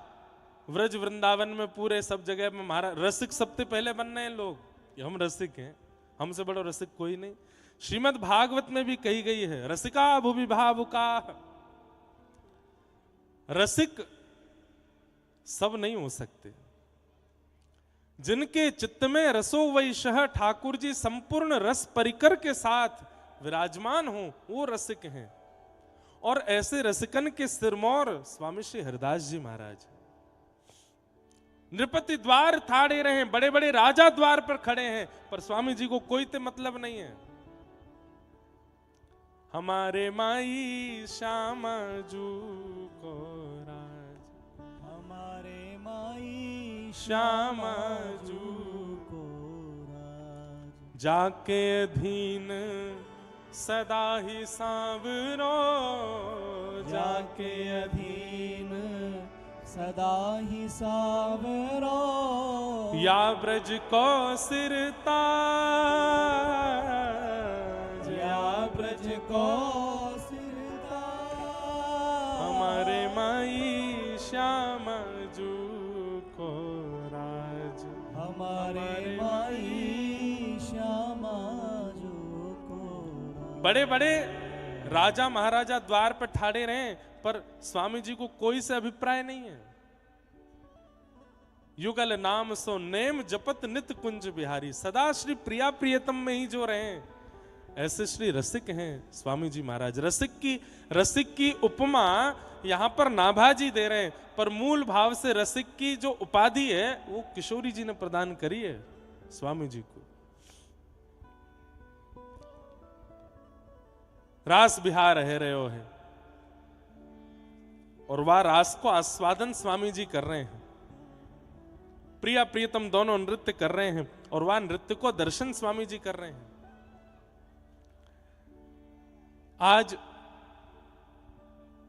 व्रज वृंदावन में पूरे सब जगह में महाराज रसिक सबसे पहले बन रहे हैं लोग, हम रसिक हैं, हमसे बड़ा रसिक कोई नहीं। श्रीमद् भागवत में भी कही गई है, रसिका भुवि भावुका। रसिक सब नहीं हो सकते। जिनके चित्त में रसो वैशः ठाकुर जी संपूर्ण रस परिकर के साथ विराजमान हो, वो रसिक हैं। और ऐसे रसिकन के सिरमौर स्वामी श्री हरिदास जी महाराज। नृपति द्वार ठाड़े रहे, बड़े बड़े राजा द्वार पर खड़े हैं, पर स्वामी जी को कोई ते मतलब नहीं है। हमारे माई श्यामा जू को राज, हमारे माई श्यामा जू को राज, जाके अधीन सदा ही सांवरो, जाके अधीन सदा ही सावरो, या ब्रज को सिरताज, या ब्रज को सिरताज, हमारे माई श्यामा जू को राज, हमारे माई श्यामा जो को राज। बड़े बड़े राजा महाराजा द्वार पर ठाड़े रहे, पर स्वामी जी को कोई से अभिप्राय नहीं है। युगल नाम सो नेम जपत नित कुंज बिहारी, सदा श्री प्रिया प्रियतम में ही जो रहे, ऐसे श्री रसिक हैं स्वामी जी महाराज। रसिक की उपमा यहां पर नाभा जी दे रहे हैं, पर मूल भाव से रसिक की जो उपाधि है वो किशोरी जी ने प्रदान करी है स्वामी जी को। रास बिहार है रहे हो है, और वह रास को आस्वादन स्वामी जी कर रहे हैं। प्रिया प्रियतम दोनों नृत्य कर रहे हैं, और वह नृत्य को दर्शन स्वामी जी कर रहे हैं। आज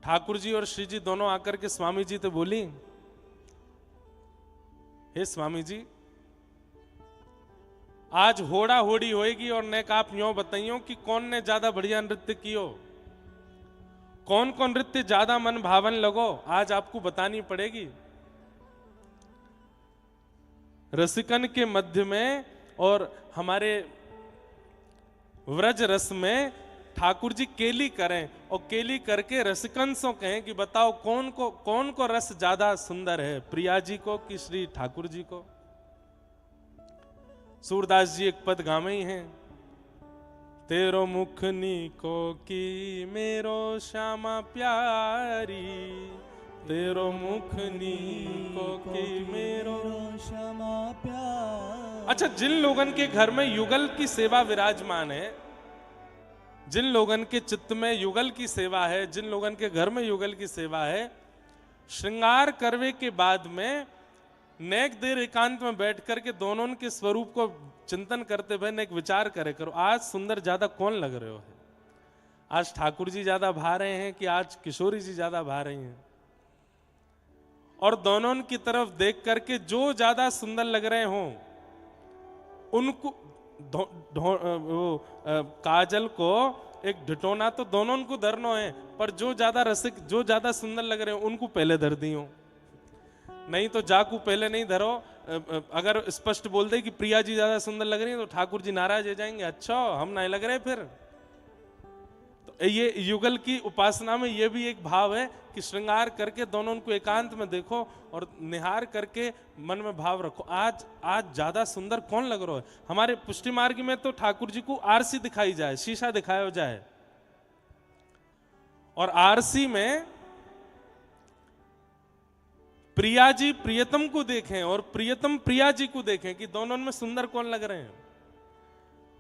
ठाकुर जी और श्री जी दोनों आकर के स्वामी जी तो बोली, हे स्वामी जी, आज होड़ा होड़ी होएगी, और नेक आप यूं बताइयो कि कौन ने ज्यादा बढ़िया नृत्य कियो, कौन कौन नृत्य ज्यादा मन भावन लगो, आज आपको बतानी पड़ेगी। रसिकन के मध्य में और हमारे व्रज रस में ठाकुर जी केली करें और केली करके रसिकन से कहें कि बताओ कौन को रस ज्यादा सुंदर है, प्रिया जी को कि श्री ठाकुर जी को। सूरदास जी एक पद गावे ही हैं, तेरो मुख नीको की मेरो श्यामा प्यारी, तेरो मुख नीको की मेरो श्यामा प्यार। अच्छा, जिन लोगन के घर में युगल की सेवा विराजमान है, जिन लोगन के चित्त में युगल की सेवा है, जिन लोगन के घर में युगल की सेवा है, श्रृंगार करवे के बाद में नेक देर एकांत में बैठ करके दोनों के स्वरूप को चिंतन करते हुए नेक विचार करे करो, आज सुंदर ज्यादा कौन लग रहे हो? आज ठाकुर जी ज्यादा भा रहे हैं कि आज किशोरी जी ज्यादा भा रही हैं? और दोनों की तरफ देख करके जो ज्यादा सुंदर लग रहे हों उनको काजल को एक ढिटोना तो दोनों को धरनो है, पर जो ज्यादा रसिक जो ज्यादा सुंदर लग रहे हो उनको पहले धर दियो, नहीं तो जाकू पहले नहीं धरो। अगर स्पष्ट बोल दे कि प्रिया जी ज्यादा सुंदर लग रही है तो ठाकुर जी नाराज हो जाएंगे, अच्छा हम नहीं लग रहे फिर। तो ये युगल की उपासना में ये भी एक भाव है कि श्रृंगार करके दोनों को एकांत में देखो और निहार करके मन में भाव रखो, आज ज्यादा सुंदर कौन लग रहा है। हमारे पुष्टि मार्ग में तो ठाकुर जी को आरसी दिखाई जाए, शीशा दिखाया जाए, और आरसी में प्रिया जी प्रियतम को देखें और प्रियतम प्रिया जी को देखें कि दोनों में सुंदर कौन लग रहे हैं।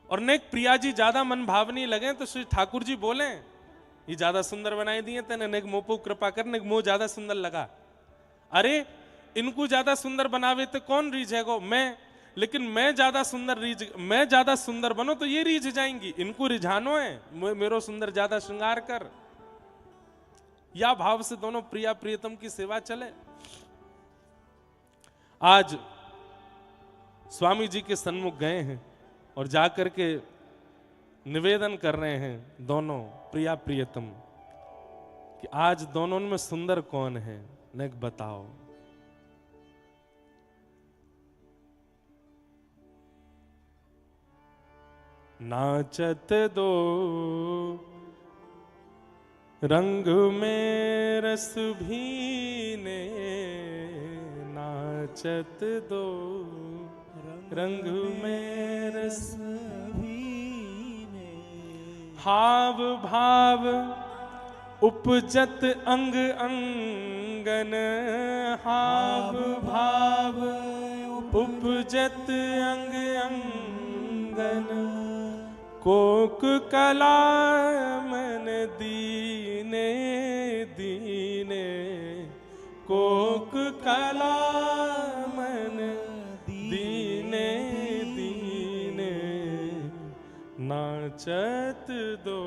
और नेक प्रिया जी ज्यादा मन भावनी लगे तो श्री ठाकुर जी बोले ये ज्यादा सुंदर बनाई दिए तेने, नेक मोपो कृपा कर, नेक मोह ज्यादा सुंदर लगा। अरे इनको ज्यादा सुंदर बनावे तो कौन रीझेगो? मैं, लेकिन मैं ज्यादा सुंदर बनो तो ये रीझ जाएंगी, इनको रिझानो है मेरो सुंदर ज्यादा श्रृंगार कर। या भाव से दोनों प्रिया प्रियतम की सेवा चले। आज स्वामी जी के सन्मुख गए हैं और जाकर के निवेदन कर रहे हैं दोनों प्रिया प्रियतम कि आज दोनों में सुंदर कौन है, नेक बताओ। नाचत दो रंग में रस भीने, नाचत दो रंग में रस भीने। हाव भाव उपजत अंग अंगन, हाव भाव उपजत अंग अंगन, कोक कला मन दीने दीने, कोक कला मन दीने दीने, नाचत दो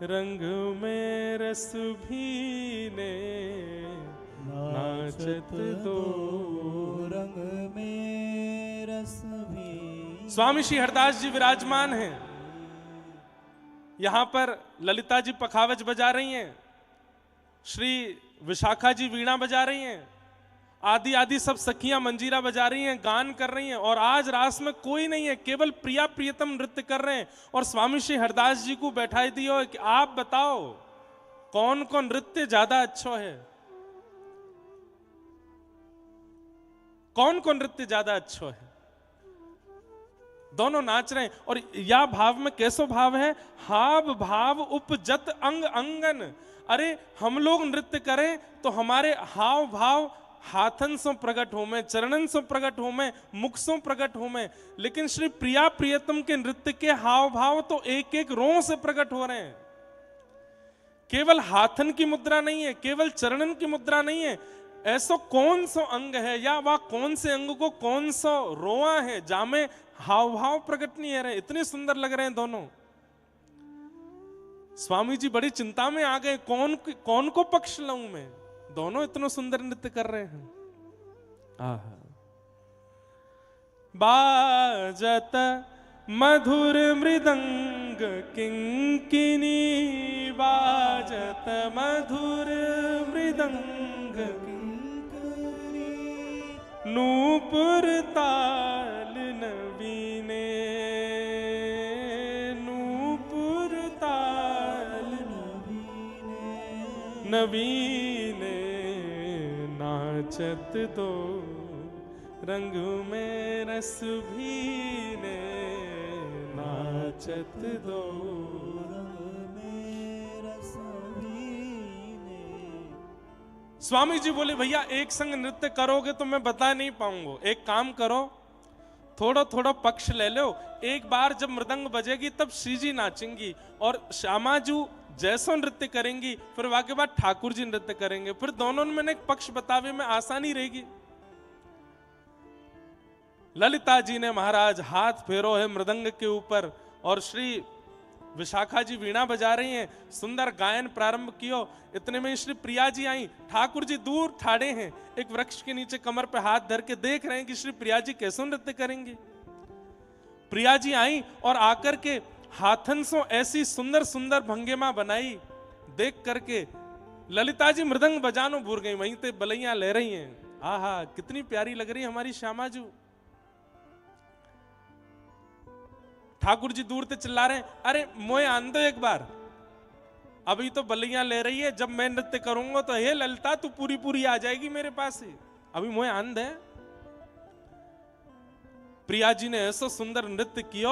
रंग में रस भीने, नाचत दो रंग में रस भी। स्वामी श्री हरदास जी विराजमान हैं, यहां पर ललिता जी पखावज बजा रही हैं, श्री विशाखा जी वीणा बजा रही हैं, आदि आदि सब सखियां मंजीरा बजा रही हैं, गान कर रही हैं। और आज रास में कोई नहीं है, केवल प्रिया प्रियतम नृत्य कर रहे हैं। और स्वामी श्री हरदास जी को बैठाई दियो कि आप बताओ कौन कौन नृत्य ज्यादा अच्छा है, कौन कौन नृत्य ज्यादा अच्छा है। दोनों नाच रहे हैं। और या भाव में कैसो भाव है? हाव भाव उपजत अंग अंगन। अरे हम लोग नृत्य करें तो हमारे हाव भाव हाथन से प्रकट हो में, चरणन से प्रकट हो में, मुख से प्रकट हो में, लेकिन श्री प्रिया प्रियतम के नृत्य के हाव भाव तो एक एक रों से प्रकट हो रहे हैं। केवल हाथन की मुद्रा नहीं है, केवल चरणन की मुद्रा नहीं है, ऐसा कौन सा अंग है या वह कौन से अंग को कौन सा रोआ है जामे हाव भाव प्रकट नहीं है रहे। इतने सुंदर लग रहे हैं दोनों। स्वामी जी बड़ी चिंता में आ गए, कौन को पक्ष लाऊं मैं, दोनों इतना सुंदर नृत्य कर रहे हैं। आहा। बाजत मधुर मृदंग किंकिनी, बाजत मधुर मृदंग नूपुर ताल नवीने, नूपुर ताल नवीने, नाचत दो रंग में रस भीने, नाचत दो रंग में रस भीने। स्वामी जी बोले भैया एक संग नृत्य करोगे तो मैं बता नहीं पाऊंगा, एक काम करो थोड़ा थोड़ा पक्ष ले लो, एक बार जब मृदंग बजेगी तब श्री जी नाचेंगी और श्यामा जी जैसो नृत्य करेंगी, फिर वाके बाद ठाकुर जी नृत्य करेंगे, फिर दोनों में एक पक्ष बतावे में आसानी रहेगी। ललिता जी ने महाराज हाथ फेरो है मृदंग के ऊपर और श्री विशाखा जी वीणा बजा रही हैं, सुंदर गायन प्रारंभ कियो। इतने में श्री प्रिया जी आई, ठाकुर जी दूर ठाड़े हैं, एक वृक्ष के नीचे कमर पे हाथ धर के देख रहे हैं कि श्री प्रिया जी कैसे नृत्य करेंगी। प्रिया जी आई और आकर के हाथन से ऐसी सुंदर सुंदर भंगिमा बनाई, देख करके ललिता जी मृदंग बजानो भूल गई, वहीं पे बलैया ले रही हैं। आहा कितनी प्यारी लग रही है हमारी श्यामा जी। ठाकुर जी दूर से चिल्ला रहे हैं, अरे मोए आन दो एक बार, अभी तो बलियां ले रही है, जब मैं नृत्य करूंगा तो हे ललिता तू पूरी पूरी आ जाएगी मेरे पास ही, अभी मोए आन दे। प्रिया जी ने ऐसा सुंदर नृत्य किया,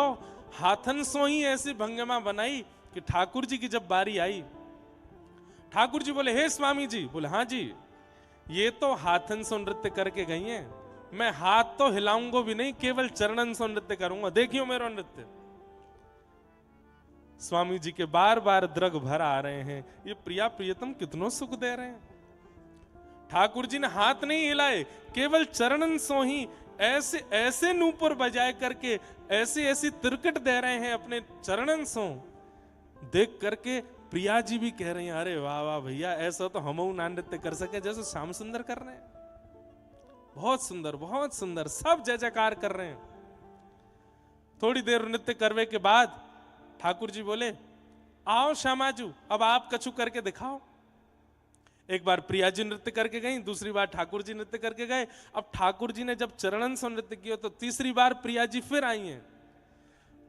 हाथन सो ही ऐसी भंगिमा बनाई कि ठाकुर जी की जब बारी आई, ठाकुर जी बोले हे स्वामी जी, बोले हाँ जी, ये तो हाथन सो नृत्य करके गई हैं, मैं हाथ तो हिलाऊंगा भी नहीं, केवल चरणन सो नृत्य करूंगा, देखियो मेरा नृत्य। स्वामी जी के बार बार द्रग भर आ रहे हैं, ये प्रिया प्रियतम कितनों सुख दे रहे हैं। ठाकुर जी ने हाथ नहीं हिलाए, केवल चरणन सो ही ऐसे ऐसे नूपुर बजाए करके ऐसी ऐसी तिरकट दे रहे हैं अपने चरणन सो, देख करके प्रिया जी भी कह रही हैं अरे वाह वाह भैया, ऐसा तो हम ना नृत्य कर सके जैसे श्याम सुंदर कर रहे हैं, बहुत सुंदर बहुत सुंदर, सब जय जयकार कर रहे हैं। थोड़ी देर नृत्य करने के बाद ठाकुर जी बोले आओ श्यामाजू अब आप कछु करके दिखाओ। एक बार प्रिया जी नृत्य करके गई, दूसरी बार ठाकुर जी नृत्य करके गए। अब ठाकुर जी ने जब चरणन से नृत्य किया तो तीसरी बार प्रिया जी फिर आई हैं।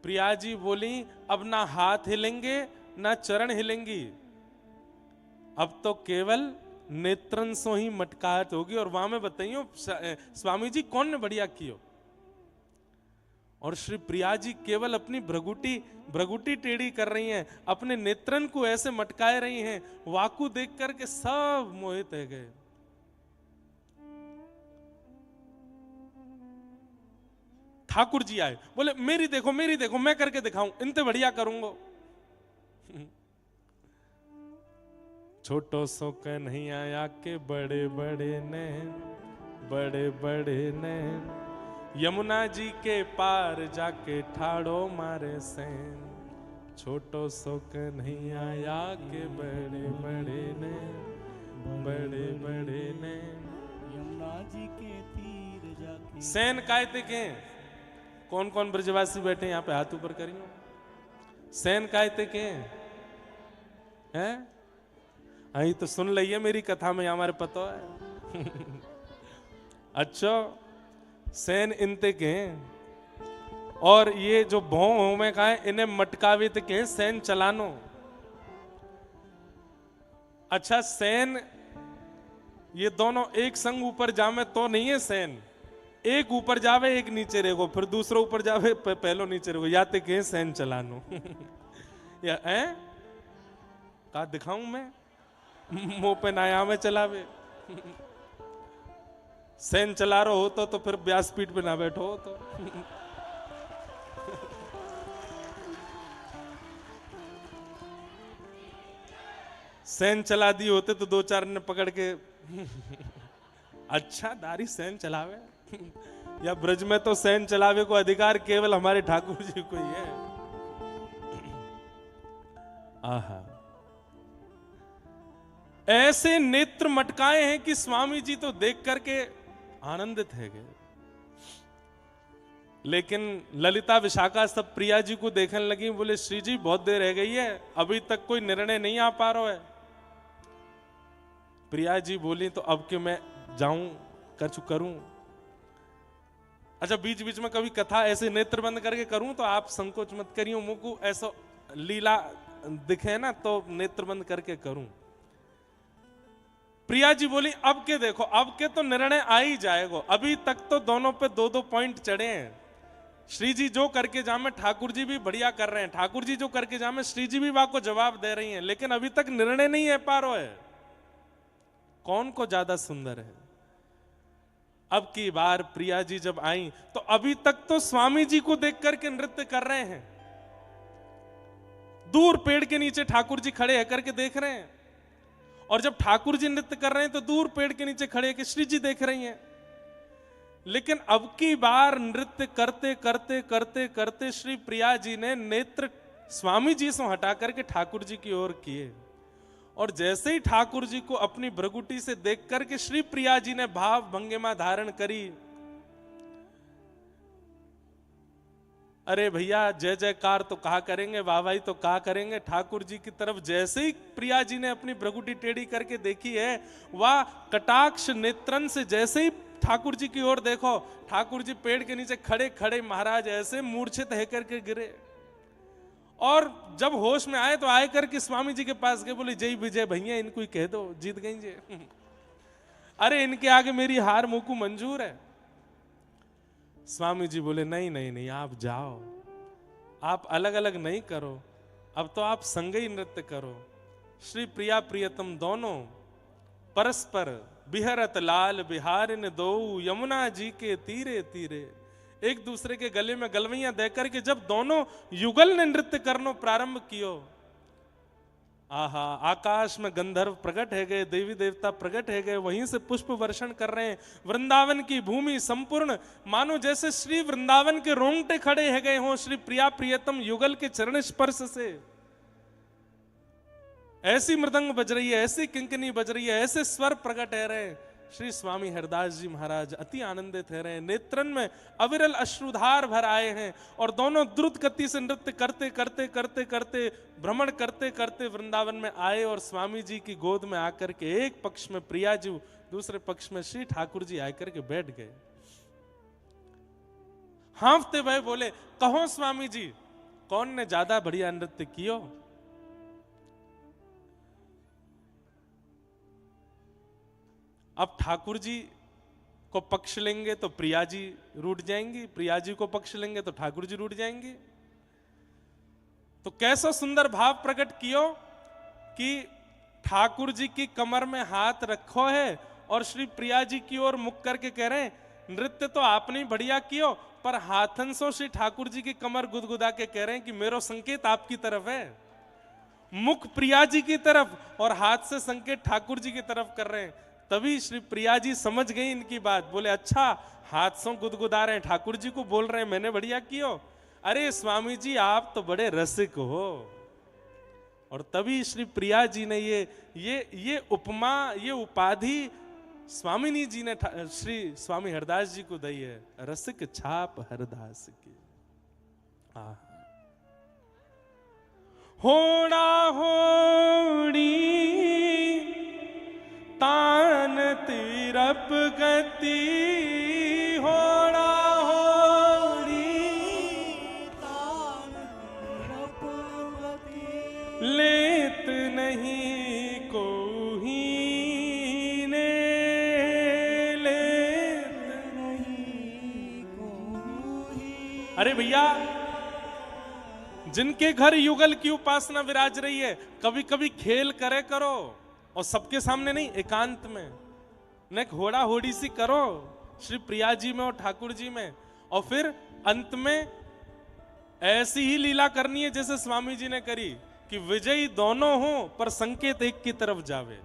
प्रिया जी बोली अब ना हाथ हिलेंगे ना चरण हिलेंगी, अब तो केवल नेत्रन सो ही मटकाहट होगी। और वहां में बताइयो स्वामी जी कौन ने बढ़िया कियो, और श्री प्रिया जी केवल अपनी भ्रगुटी टेढ़ी कर रही हैं, अपने नेत्रन को ऐसे मटकाए रही हैं, वाकु देख करके सब मोहित रह गए। ठाकुर जी आए, बोले मेरी देखो मैं करके दिखाऊं, इनते बढ़िया करूंगा। छोटो सो कन्हैया आया के बड़े बड़े नैन, यमुना जी के पार जाके ठाड़ो मारे सैन। छोटो सो कन्हैया आया के बड़े नैन, यमुना जी के तीर जाके। सैन कायते के कौन कौन ब्रजवासी बैठे यहाँ पे हाथ ऊपर करियो। सैन कायते के हैं, अही तो सुन लिये मेरी कथा में हमारे पता है। अच्छा सैन इनते के, और ये जो भों में कहा है इन्हें मटकावित के सैन चलानो। अच्छा सैन ये दोनों एक संग ऊपर जावे तो नहीं है सैन, एक ऊपर जावे एक नीचे रहेगो, फिर दूसरा ऊपर जावे पहलो नीचे रहेगो, या ते के सैन चलानो। या है का दिखाऊं मैं, मुंह पे नाया में चलावे। सैन चला रहे हो तो फिर व्यासपीठ पे ना बैठो तो। सैन चला दी होते तो दो चार ने पकड़ के अच्छा दारी सैन चलावे। या ब्रज में तो सैन चलावे को अधिकार केवल हमारे ठाकुर जी को ही है। आहा ऐसे नेत्र मटकाए हैं कि स्वामी जी तो देख करके आनंदित है गए। लेकिन ललिता विशाखा सब प्रिया जी को देखने लगी, बोले श्री जी बहुत देर रह गई है, अभी तक कोई निर्णय नहीं आ पा रहा है। प्रिया जी बोली तो अब कि मैं जाऊं कछु करूं, अच्छा, बीच बीच में कभी कथा ऐसे नेत्र बंद करके करूं तो आप संकोच मत करियो, मुझको ऐसा लीला दिखे ना तो नेत्र बंद करके करूं। प्रिया जी बोली अब के देखो, अब के तो निर्णय आ ही जाएगा, अभी तक तो दोनों पे 2-2 पॉइंट चढ़े हैं। श्री जी जो करके जामे ठाकुर जी भी बढ़िया कर रहे हैं, ठाकुर जी जो करके जामे श्री जी भी वाको जवाब दे रही हैं, लेकिन अभी तक निर्णय नहीं है पा रहा है कौन को ज्यादा सुंदर है। अब की बार प्रिया जी जब आई तो अभी तक तो स्वामी जी को देख करके नृत्य कर रहे हैं, दूर पेड़ के नीचे ठाकुर जी खड़े है करके देख रहे हैं, और जब ठाकुर जी नृत्य कर रहे हैं तो दूर पेड़ के नीचे खड़े के श्री जी देख रही हैं। लेकिन अब की बार नृत्य करते करते करते करते श्री प्रिया जी ने नेत्र स्वामी जी से हटा करके ठाकुर जी की ओर किए, और जैसे ही ठाकुर जी को अपनी भ्रगुटी से देख करके श्री प्रिया जी ने भाव भंगिमा धारण करी। अरे भैया जय जयकार तो कहा करेंगे, वाहवाही तो कहा करेंगे, ठाकुर जी की तरफ जैसे ही प्रिया जी ने अपनी भ्रगुटी टेढ़ी करके देखी है, वह कटाक्ष नेत्रन से जैसे ही ठाकुर जी की ओर देखो, ठाकुर जी पेड़ के नीचे खड़े खड़े महाराज ऐसे मूर्छित है करके गिरे, और जब होश में आए तो आए करके स्वामी जी के पास गए, बोले जय विजय भैया इनको ही कह दो जीत गई जी। अरे इनके आगे मेरी हार मुकू मंजूर है। स्वामी जी बोले नहीं नहीं नहीं, आप जाओ, आप अलग अलग नहीं करो, अब तो आप संग ही नृत्य करो। श्री प्रिया प्रियतम दोनों परस्पर बिहरत लाल बिहारिन दो, यमुना जी के तीरे तीरे, एक दूसरे के गले में गलवैयां देकर के जब दोनों युगल ने नृत्य करना प्रारंभ कियो, आहा आकाश में गंधर्व प्रकट है गए, देवी देवता प्रकट है गए, वहीं से पुष्प वर्षण कर रहे हैं। वृंदावन की भूमि संपूर्ण मानो जैसे श्री वृंदावन के रोंगटे खड़े है गए हों श्री प्रिया प्रियतम युगल के चरण स्पर्श से। ऐसी मृदंग बज रही है, ऐसी किंकनी बज रही है, ऐसे स्वर प्रकट है रहे। श्री स्वामी हरदास जी महाराज अति आनंदित है रहे, नेत्रन में अविरल अश्रुधार भर आए हैं, और दोनों द्रुत गति से नृत्य करते करते करते करते भ्रमण करते करते वृंदावन में आए, और स्वामी जी की गोद में आकर के एक पक्ष में प्रिया जी, दूसरे पक्ष में श्री ठाकुर जी आकर के बैठ गए। हांफते भय बोले कहो स्वामी जी कौन ने ज्यादा बढ़िया नृत्य कियो। अब ठाकुर जी को पक्ष लेंगे तो प्रिया जी रूठ जाएंगी, प्रिया जी को पक्ष लेंगे तो ठाकुर जी रूठ जाएंगे। तो कैसा सुंदर भाव प्रकट कियो कि ठाकुर जी की कमर में हाथ रखो है और श्री प्रिया जी की ओर मुख करके कह रहे हैं नृत्य तो आपने बढ़िया कियो, पर हाथन सो श्री ठाकुर जी की कमर गुदगुदा के कह रहे हैं कि मेरो संकेत आपकी तरफ है। मुख प्रिया जी की तरफ और हाथ से संकेत ठाकुर जी की तरफ कर रहे हैं। तभी श्री प्रिया जी समझ गई इनकी बात, बोले अच्छा हाथ से गुदगुदा रहे हैं, ठाकुर जी को बोल रहे हैं मैंने बढ़िया कियो। अरे स्वामी जी आप तो बड़े रसिक हो। और तभी श्री प्रिया जी ने ये उपमा, ये उपाधि स्वामिनी जी ने श्री स्वामी हरदास जी को दी है, रसिक छाप हरदास की। होड़ा होड़ी तान तीरप गति, होड़ा होड़ी तान तीरप गति, लेत नहीं कोही ने, लेत नहीं कोई। अरे भैया जिनके घर युगल की उपासना विराज रही है, कभी कभी खेल करे करो, और सबके सामने नहीं, एकांत में न होड़ा होड़ी सी करो श्री प्रिया जी में और ठाकुर जी में, और फिर अंत में ऐसी ही लीला करनी है जैसे स्वामी जी ने करी कि विजयी दोनों हो पर संकेत एक की तरफ जावे।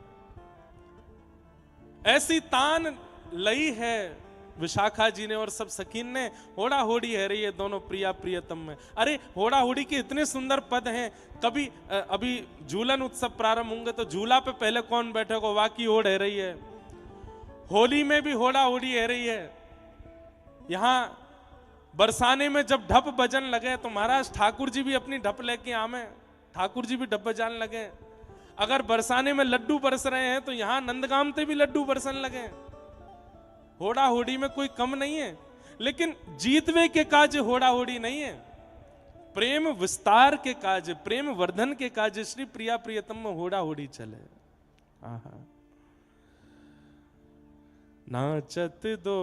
ऐसी तान लई है विशाखा जी ने और सब सखीन ने, होड़ा होड़ी है रही है दोनों प्रिया प्रियतम में। अरे होड़ा होड़ी के इतने सुंदर पद हैं। कभी अभी झूलन उत्सव प्रारंभ होंगे तो झूला पे पहले कौन बैठेगा, वाकी होड़ है रही है। होली में भी होड़ा होड़ी है रही है। यहां बरसाने में जब ढप बजन लगे तो महाराज ठाकुर जी भी अपनी ढप लेके आमे, ठाकुर जी भी ढप बजाने लगे। अगर बरसाने में लड्डू बरस रहे हैं तो यहां नंदगाम पे भी लड्डू बरसन लगे। होड़ा होड़ी में कोई कम नहीं है। लेकिन जीतवे के काज होड़ा होड़ी नहीं है, प्रेम विस्तार के काज, प्रेम वर्धन के काज श्री प्रिया प्रियतम में होड़ा होड़ी चले। आहा। नाचत दो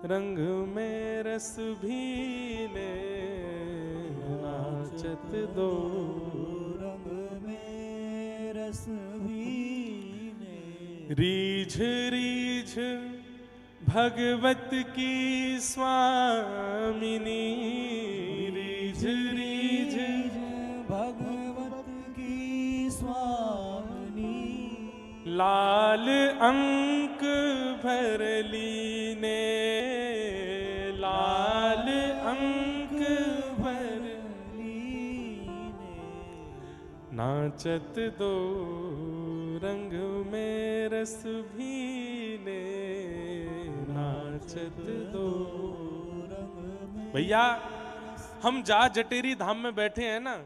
रंग में रस भीले, नाचत दो रंग में रस भीने, रीझ रीझ भगवत की स्वामिनी, रीझ रीझ भगवत की स्वामिनी, लाल अंक भर लीने, लाल अंक भर लीने, नाचत दो रंग में रस भीने, नाचत दो। भैया हम जा जटेरी धाम में बैठे हैं ना,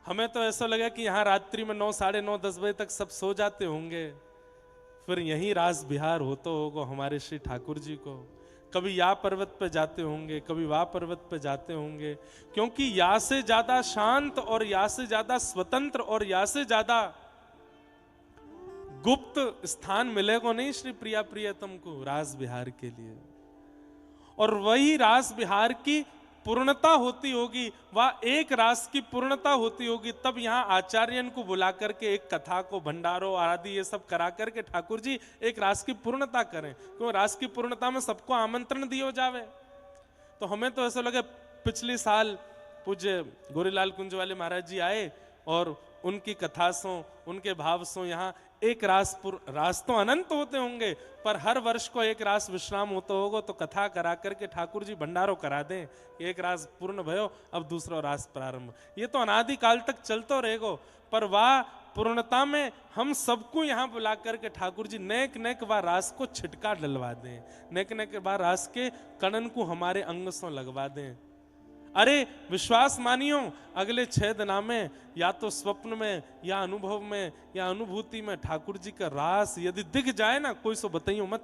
हमें तो ऐसा लगा कि यहाँ रात्रि में 9, साढ़े 9, 10 बजे तक सब सो जाते होंगे, फिर यहीं रास बिहार होता होगा हमारे श्री ठाकुर जी को। कभी या पर्वत पे जाते होंगे, कभी वह पर्वत पे जाते होंगे, क्योंकि या से ज्यादा शांत और या से ज्यादा स्वतंत्र और या से ज्यादा गुप्त स्थान मिलेगा नहीं श्री प्रिया प्रियतम को रास बिहार के लिए। और वही रास बिहार की पूर्णता होती होगी, वह एक रास की पूर्णता होती होगी, तब यहाँ आचार्यन को बुला करके एक कथा को भंडारो आदि ये सब करा करके ठाकुर जी एक रास की पूर्णता करें, क्योंकि रास की पूर्णता में सबको आमंत्रण दियो जावे। तो हमें तो ऐसा लगे, पिछले साल पूज्य गोरीलाल कुंज वाले महाराज जी आए और उनकी कथा सो, उनके भाव सो यहाँ एक रास तो अनंत होते होंगे, पर हर वर्ष को एक रास विश्राम होता होगा, तो कथा करा करके ठाकुर जी भंडारो करा दें, एक रास पूर्ण भयो, अब दूसरा रास प्रारंभ। ये तो अनादि काल तक चलता रहेगा, पर वह पूर्णता में हम सबको यहाँ बुला करके ठाकुर जी नेक नेक वह रास को छिटका डलवा दें, नेक नेक वह रास के कणन को हमारे अंग से लगवा दें। अरे विश्वास मानियो, अगले 6 दिना में या तो स्वप्न में या अनुभव में या अनुभूति में ठाकुर जी का रास यदि दिख जाए ना, कोई सो बताइयो मत,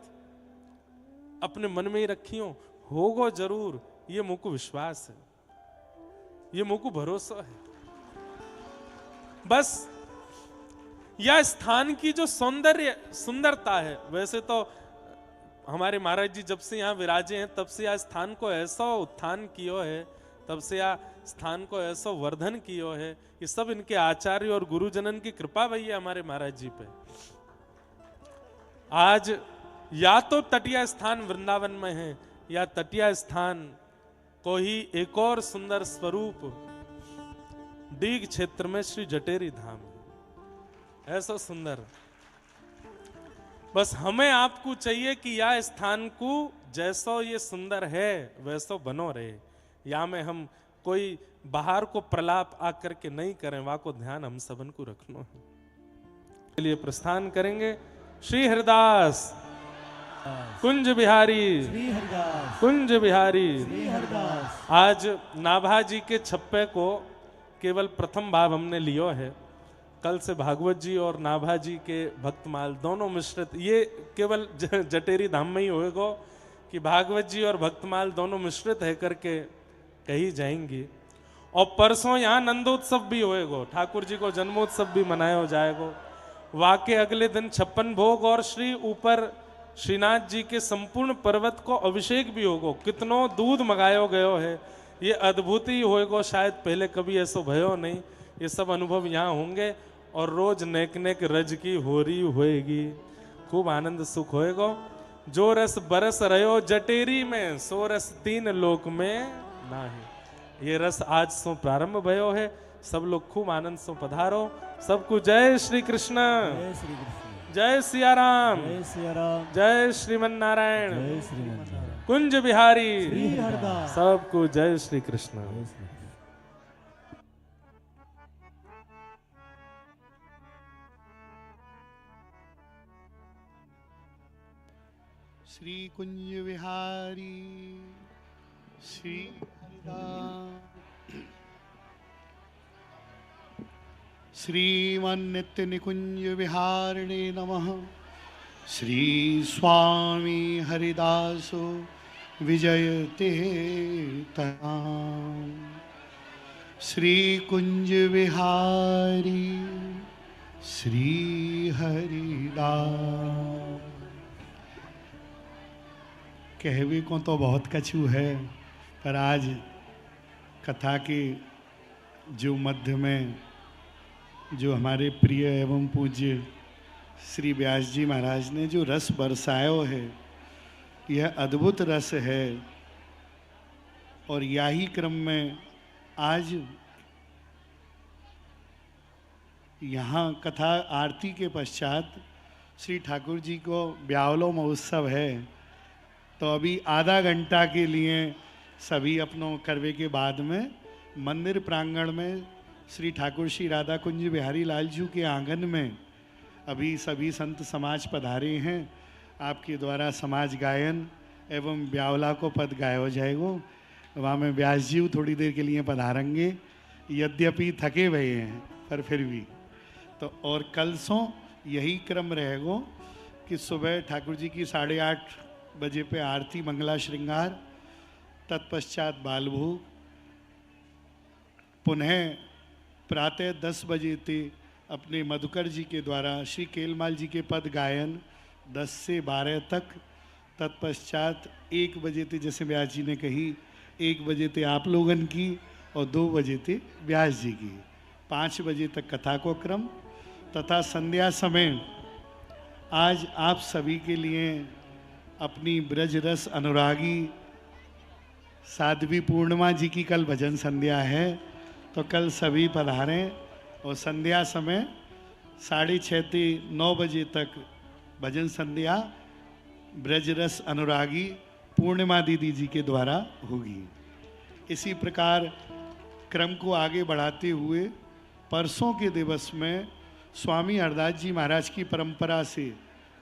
अपने मन में ही रखियो, होगो जरूर। ये मुझको विश्वास है, ये मुझको भरोसा है। बस यह स्थान की जो सुंदरता है, वैसे तो हमारे महाराज जी जब से यहाँ विराजे हैं तब से यह स्थान को ऐसा उत्थान किया है, तब से यह स्थान को ऐसा वर्धन किया है, ये सब इनके आचार्य और गुरुजनन की कृपा भैया हमारे महाराज जी पे। आज या तो तटीय स्थान वृंदावन में है, या तटीय स्थान को ही एक और सुंदर स्वरूप डीग क्षेत्र में श्री जटेरी धाम है, ऐसा सुंदर। बस हमें आपको चाहिए कि यह स्थान को जैसा ये सुंदर है वैसा बनो रहे, या में हम कोई बाहर को प्रलाप आकर के नहीं करें, वहां को ध्यान हम सबन को रखना है। के लिए प्रस्थान करेंगे श्री हरिदास कुंज बिहारी, श्री हरिदास कुंज बिहारी। श्री हरिदास। आज नाभा जी के छप्पे को केवल प्रथम भाव हमने लियो है, कल से भागवत जी और नाभा जी के भक्तमाल दोनों मिश्रित, ये केवल जटेरी धाम में ही होएगा कि भागवत जी और भक्तमाल दोनों मिश्रित है करके कही जाएंगी। और परसों यहाँ नंदोत्सव भी होएगा, ठाकुर जी को जन्मोत्सव भी मनाया जाएगा। वाके अगले दिन 56 भोग और श्री ऊपर श्रीनाथ जी के संपूर्ण पर्वत को अभिषेक भी होगा। कितनो दूध मंगायो गयो है, ये अद्भुत ही होएगा, शायद पहले कभी ऐसा भयो नहीं। ये सब अनुभव यहाँ होंगे और रोज नेक नेक रज की होरी होएगी, खूब आनंद सुख होएगा। जो रस बरस रहो जटेरी में, सो रस 3 लोक में नाही। ये रस आज सो प्रारंभ भयो है, सब लोग खूब आनंद सो पधारो। सबको जय श्री कृष्ण, जय श्री कृष्ण, जय सिया राम, जय सिया राम, जय श्रीमन नारायण, जय श्रीमन नारायण, कुंज बिहारी, श्री हरदास। सबको जय श्री कृष्ण। जय श्री कृष्ण। श्री कुंज विहारी श्री हरिदास श्रीमन्नित्य निकुंज विहारिणे नमः। श्री स्वामी हरिदासो विजयते तराम। श्री कुंज विहारी श्री हरिदास। कहवे को तो बहुत कछु है, पर आज कथा के जो मध्य में जो हमारे प्रिय एवं पूज्य श्री व्यास जी महाराज ने जो रस बरसायो है, यह अद्भुत रस है। और यही क्रम में आज यहाँ कथा आरती के पश्चात श्री ठाकुर जी को ब्यावलो महोत्सव है, तो अभी आधा घंटा के लिए सभी अपनों करवे के बाद में मंदिर प्रांगण में श्री ठाकुर श्री राधा कुंज बिहारी लाल जी के आंगन में अभी सभी संत समाज पधारे हैं। आपके द्वारा समाज गायन एवं ब्यावला को पद गाया जाएगा। वहाँ में व्यास जी थोड़ी देर के लिए पधारेंगे, यद्यपि थके हुए हैं पर फिर भी। तो और कल सो यही क्रम रहेगा कि सुबह ठाकुर जी की 8:30 बजे पे आरती मंगला श्रृंगार, तत्पश्चात बालभोग, पुनः प्रातः 10 बजे ते अपने मधुकर जी के द्वारा श्री केलमाल जी के पद गायन 10 से 12 तक। तत्पश्चात 1 बजे ते जैसे व्यास जी ने कही 1 बजे ते आप लोगन की और 2 बजे ते व्यास जी की। 5 बजे तक कथा को क्रम तथा संध्या समय आज आप सभी के लिए अपनी ब्रज रस अनुरागी साध्वी पूर्णिमा जी की कल भजन संध्या है, तो कल सभी पधारें। और संध्या समय 6:30 से 9 बजे तक भजन संध्या ब्रज रस अनुरागी पूर्णिमा दीदी जी के द्वारा होगी। इसी प्रकार क्रम को आगे बढ़ाते हुए परसों के दिवस में स्वामी हरदास जी महाराज की परंपरा से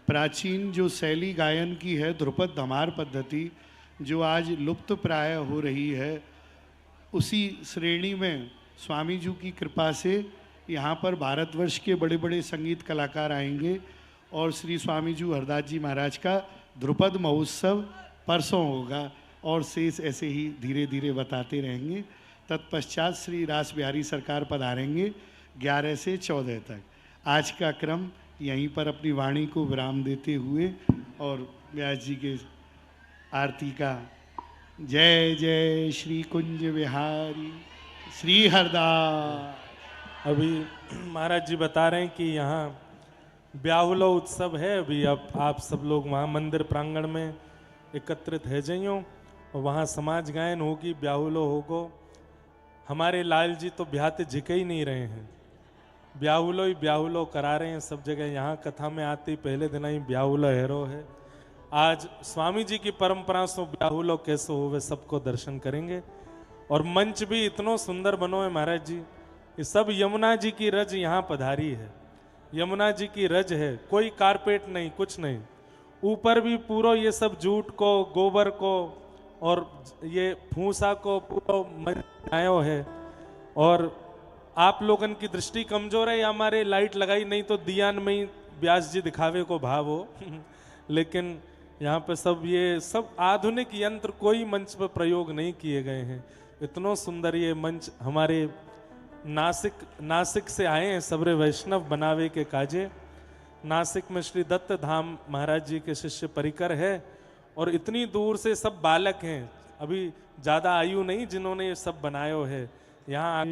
प्राचीन जो शैली गायन की है ध्रुपद धमार पद्धति, जो आज लुप्त प्राय हो रही है, उसी श्रेणी में स्वामी जी की कृपा से यहाँ पर भारतवर्ष के बड़े बड़े संगीत कलाकार आएंगे और श्री स्वामी जी हरदास जी महाराज का ध्रुपद महोत्सव परसों होगा और शेष ऐसे ही धीरे धीरे बताते रहेंगे। तत्पश्चात श्री रास बिहारी सरकार पधारेंगे 11 से 14 तक। आज का क्रम यहीं पर अपनी वाणी को विराम देते हुए और व्यास जी के आरती का जय जय श्री कुंज विहारी श्री हरदास। अभी महाराज जी बता रहे हैं कि यहाँ ब्याहुलो उत्सव है। अभी अब आप सब लोग वहाँ मंदिर प्रांगण में एकत्रित है जाइयो और वहाँ समाज गायन होगी, ब्याहुलो होगो। हमारे लाल जी तो ब्याहते झिके ही नहीं रहे हैं, ब्याहुलो ही ब्याहुलो करा रहे हैं सब जगह। यहाँ कथा में आते ही पहले दिन ही ब्याहुलो हेरो है। आज स्वामी जी की परंपरा से ब्याहुलो कैसे हो वे सबको दर्शन करेंगे। और मंच भी इतनो सुंदर बनो है महाराज जी, ये सब यमुना जी की रज यहाँ पधारी है। यमुना जी की रज है, कोई कारपेट नहीं, कुछ नहीं। ऊपर भी पूरा ये सब जूट को, गोबर को और ये फूसा को पूरा बनायो है। और आप लोगन की दृष्टि कमजोर है या हमारे लाइट लगाई नहीं तो दियान में ही व्यास जी दिखावे को भाव हो लेकिन यहाँ पे सब ये सब आधुनिक यंत्र कोई मंच पर प्रयोग नहीं किए गए हैं। इतनो सुंदर ये मंच हमारे नासिक से आए हैं सबरे वैष्णव बनावे के काजे। नासिक में श्री दत्त धाम महाराज जी के शिष्य परिकर है और इतनी दूर से सब बालक हैं, अभी ज़्यादा आयु नहीं जिन्होंने ये सब बनायो है। यहाँ